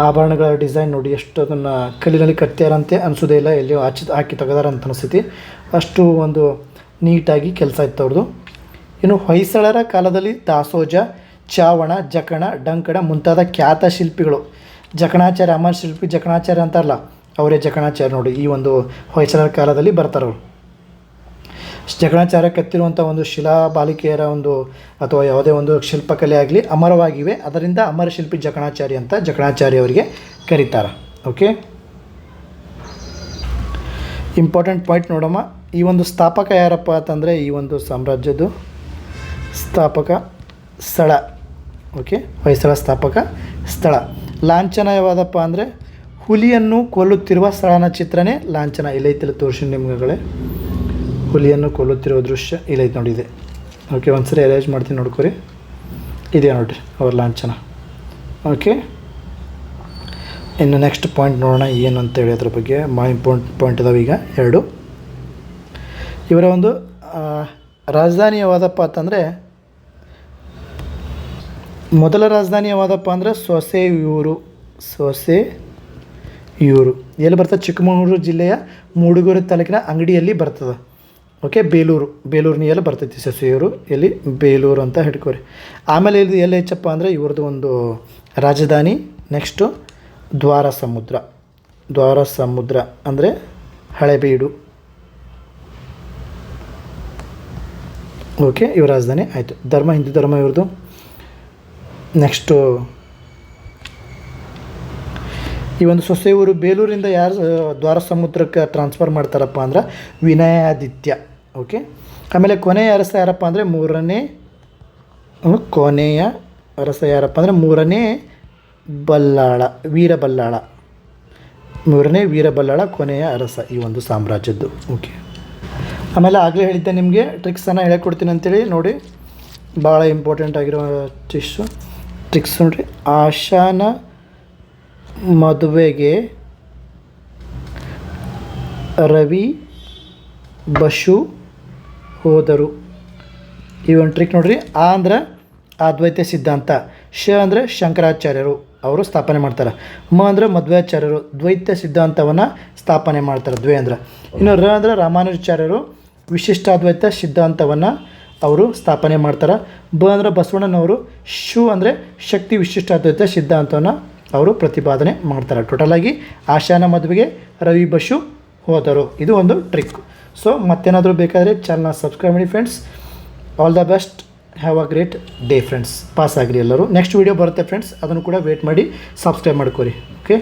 ಆಭರಣಗಳ ಡಿಸೈನ್ ನೋಡಿ, ಎಷ್ಟು ಅದನ್ನು ಕಲ್ಲಿನಲ್ಲಿ ಕಟ್ಟ್ಯಾರಂತೆ ಅನಿಸೋದೇ ಇಲ್ಲ, ಎಲ್ಲಿಯೋ ಹಾಕಿ ತೆಗೆದಾರ ಅಂತ ಅನಿಸ್ತೈತಿ. ಅಷ್ಟು ಒಂದು ನೀಟಾಗಿ ಕೆಲಸ ಇತ್ತು ಅವ್ರದ್ದು. ಇನ್ನು ಹೊಯ್ಸಳರ ಕಾಲದಲ್ಲಿ ದಾಸೋಜ, ಚಾವಣ, ಜಕಣ, ಡಂಕಣ ಮುಂತಾದ ಖ್ಯಾತ ಶಿಲ್ಪಿಗಳು, ಜಕಣಾಚಾರ್ಯ, ಅಮರ ಶಿಲ್ಪಿ ಜಕಣಾಚಾರ್ಯ ಅಂತಾರಲ್ಲ, ಅವರೇ ಜಕಣಾಚಾರ್ಯ ನೋಡಿ. ಈ ಒಂದು ಹೊಯ್ಸಳರ ಕಾಲದಲ್ಲಿ ಬರ್ತಾರವರು. ಜಕಣಾಚಾರ್ಯ ಕೆತ್ತಿರುವಂಥ ಒಂದು ಶಿಲಾಬಾಲಿಕೆಯರ ಒಂದು ಅಥವಾ ಯಾವುದೇ ಒಂದು ಶಿಲ್ಪಕಲೆ ಆಗಲಿ ಅಮರವಾಗಿವೆ. ಅದರಿಂದ ಅಮರ ಶಿಲ್ಪಿ ಜಕಣಾಚಾರ್ಯ ಅಂತ ಜಕಣಾಚಾರ್ಯ ಅವರಿಗೆ ಕರೀತಾರೆ. ಓಕೆ, ಇಂಪಾರ್ಟೆಂಟ್ ಪಾಯಿಂಟ್ ನೋಡಮ್ಮ. ಈ ಒಂದು ಸ್ಥಾಪಕ ಯಾರಪ್ಪ ಅಂತಂದರೆ ಈ ಒಂದು ಸಾಮ್ರಾಜ್ಯದ ಸ್ಥಾಪಕ ಸ್ಥಳ. ಓಕೆ, ಹೊಯ್ಸಳ ಸ್ಥಾಪಕ ಸ್ಥಳ. ಲಾಂಛನ ಯಾವುದಪ್ಪ ಅಂದರೆ ಹುಲಿಯನ್ನು ಕೊಲ್ಲುತ್ತಿರುವ ಸ್ಥಳನ ಚಿತ್ರನೇ ಲಾಂಛನ. ಇಲ್ಲೈತಿಲ್ಲ ತೋರಿಸಿ ನಿಮ್ಗಳೇ, ಹುಲಿಯನ್ನು ಕೊಲ್ಲುತ್ತಿರುವ ದೃಶ್ಯ ಇಲ್ಲೈತೆ ನೋಡಿ, ಇದೆ. ಓಕೆ, ಒಂದ್ಸರಿ ಅರೇಂಜ್ ಮಾಡ್ತೀನಿ ನೋಡ್ಕೊರಿ, ಇದೆ ನೋಡಿರಿ ಅವ್ರ ಲಾಂಛನ. ಓಕೆ, ಇನ್ನು ನೆಕ್ಸ್ಟ್ ಪಾಯಿಂಟ್ ನೋಡೋಣ ಏನು ಅಂತೇಳಿ. ಅದ್ರ ಬಗ್ಗೆ ಭಾಳ ಇಂಪಾರ್ಟೆಂಟ್ ಪಾಯಿಂಟ್ ಇದಾವೆ ಈಗ ಎರಡು. ಇವರ ಒಂದು ರಾಜಧಾನಿ ಯಾವುದಪ್ಪ ಅಂತಂದರೆ, ಮೊದಲ ರಾಜಧಾನಿ ಯಾವುದಪ್ಪ ಅಂದರೆ ಸೊಸೆಯೂರು. ಎಲ್ಲಿ ಬರ್ತದೆ? ಚಿಕ್ಕಮಗಳೂರು ಜಿಲ್ಲೆಯ ಮೂಡಿಗೆರೆ ತಾಲೂಕಿನ ಅಂಗಡಿಯಲ್ಲಿ ಬರ್ತದೆ. ಓಕೆ, ಬೇಲೂರಿನಲ್ಲಿ ಬರ್ತೈತಿ ಸೊಸೆಯೂರು, ಎಲ್ಲಿ ಬೇಲೂರು ಅಂತ ಹಿಡ್ಕೋರಿ. ಆಮೇಲೆ ಇದು ಎಲ್ಲಿ ಹೆಚ್ಚಪ್ಪ ಅಂದರೆ ಇವ್ರದ್ದು ಒಂದು ರಾಜಧಾನಿ. ನೆಕ್ಸ್ಟು ದ್ವಾರ ಸಮುದ್ರ ಅಂದರೆ ಹಳೆಬೀಡು. ಓಕೆ, ಇವ್ರ ರಾಜಧಾನಿ ಆಯಿತು. ಧರ್ಮ ಹಿಂದೂ ಧರ್ಮ ಇವ್ರದ್ದು. ನೆಕ್ಸ್ಟು ಈ ಒಂದು ಸೊಸೆಯೂರು ಬೇಲೂರಿಂದ ಯಾರು ದ್ವಾರ ಸಮುದ್ರಕ್ಕೆ ಟ್ರಾನ್ಸ್ಫರ್ ಮಾಡ್ತಾರಪ್ಪ ಅಂದ್ರೆ ವಿನಯಾದಿತ್ಯ. ಓಕೆ, ಆಮೇಲೆ ಕೊನೆಯ ಅರಸ ಯಾರಪ್ಪ ಅಂದರೆ ಮೂರನೇ ವೀರಬಲ್ಲಾಳ ಕೊನೆಯ ಅರಸ ಈ ಒಂದು ಸಾಮ್ರಾಜ್ಯದ್ದು. ಓಕೆ, ಆಮೇಲೆ ಆಗಲೇ ಹೇಳಿದ್ದೆ ನಿಮಗೆ ಟ್ರಿಕ್ಸನ್ನು ಹೇಳ್ಕೊಡ್ತೀನಿ ಅಂತೇಳಿ ನೋಡಿ. ಭಾಳ ಇಂಪಾರ್ಟೆಂಟ್ ಆಗಿರೋ ಟ್ರಿಕ್ಸ್ ನೋಡಿರಿ. ಆಶಾನ ಮದುವೆಗೆ ರವಿ ಬಶು ಹೋದರು. ಈ ಒಂದು ಟ್ರಿಕ್ ನೋಡಿರಿ. ಆ ಅಂದ್ರೆ ಅದ್ವೈತ ಸಿದ್ಧಾಂತ, ಅಂದರೆ ಶಂಕರಾಚಾರ್ಯರು ಅವರು ಸ್ಥಾಪನೆ ಮಾಡ್ತಾರೆ. ಅಂದರೆ ಮಧ್ವಾಚಾರ್ಯರು ದ್ವೈತ ಸಿದ್ಧಾಂತವನ್ನು ಸ್ಥಾಪನೆ ಮಾಡ್ತಾರೆ. ಅಂದ್ರೆ ಇನ್ನು ಅಂದರೆ ರಾಮಾನುಜಾಚಾರ್ಯರು ವಿಶಿಷ್ಟಾದ್ವೈತ ಸಿದ್ಧಾಂತವನ್ನು ಅವರು ಸ್ಥಾಪನೆ ಮಾಡ್ತಾರೆ. ಅಂದರೆ ಬಸವಣ್ಣನವರು ಅಂದರೆ ಶಕ್ತಿ ವಿಶಿಷ್ಟಾದ್ವೈತ ಸಿದ್ಧಾಂತವನ್ನು ಅವರು ಪ್ರತಿಪಾದನೆ ಮಾಡ್ತಾರೆ. ಟೋಟಲಾಗಿ ಆಶಾನ ಮದುವೆಗೆ ರವಿ ಬಸು ಹೋದರು. ಇದು ಒಂದು ಟ್ರಿಕ್. ಸೊ ಮತ್ತೇನಾದರೂ ಬೇಕಾದರೆ ಚಾನಲ್ನ ಸಬ್ಸ್ಕ್ರೈಬ್ ಮಾಡಿ friends. All the best, have a great day friends. Pass ಆಗಲಿ ಎಲ್ಲರೂ. ನೆಕ್ಸ್ಟ್ ವೀಡಿಯೋ ಬರುತ್ತೆ ಫ್ರೆಂಡ್ಸ್, ಅದನ್ನು ಕೂಡ ವೇಟ್ ಮಾಡಿ ಸಬ್ಸ್ಕ್ರೈಬ್ ಮಾಡ್ಕೊರಿ. ಓಕೆ.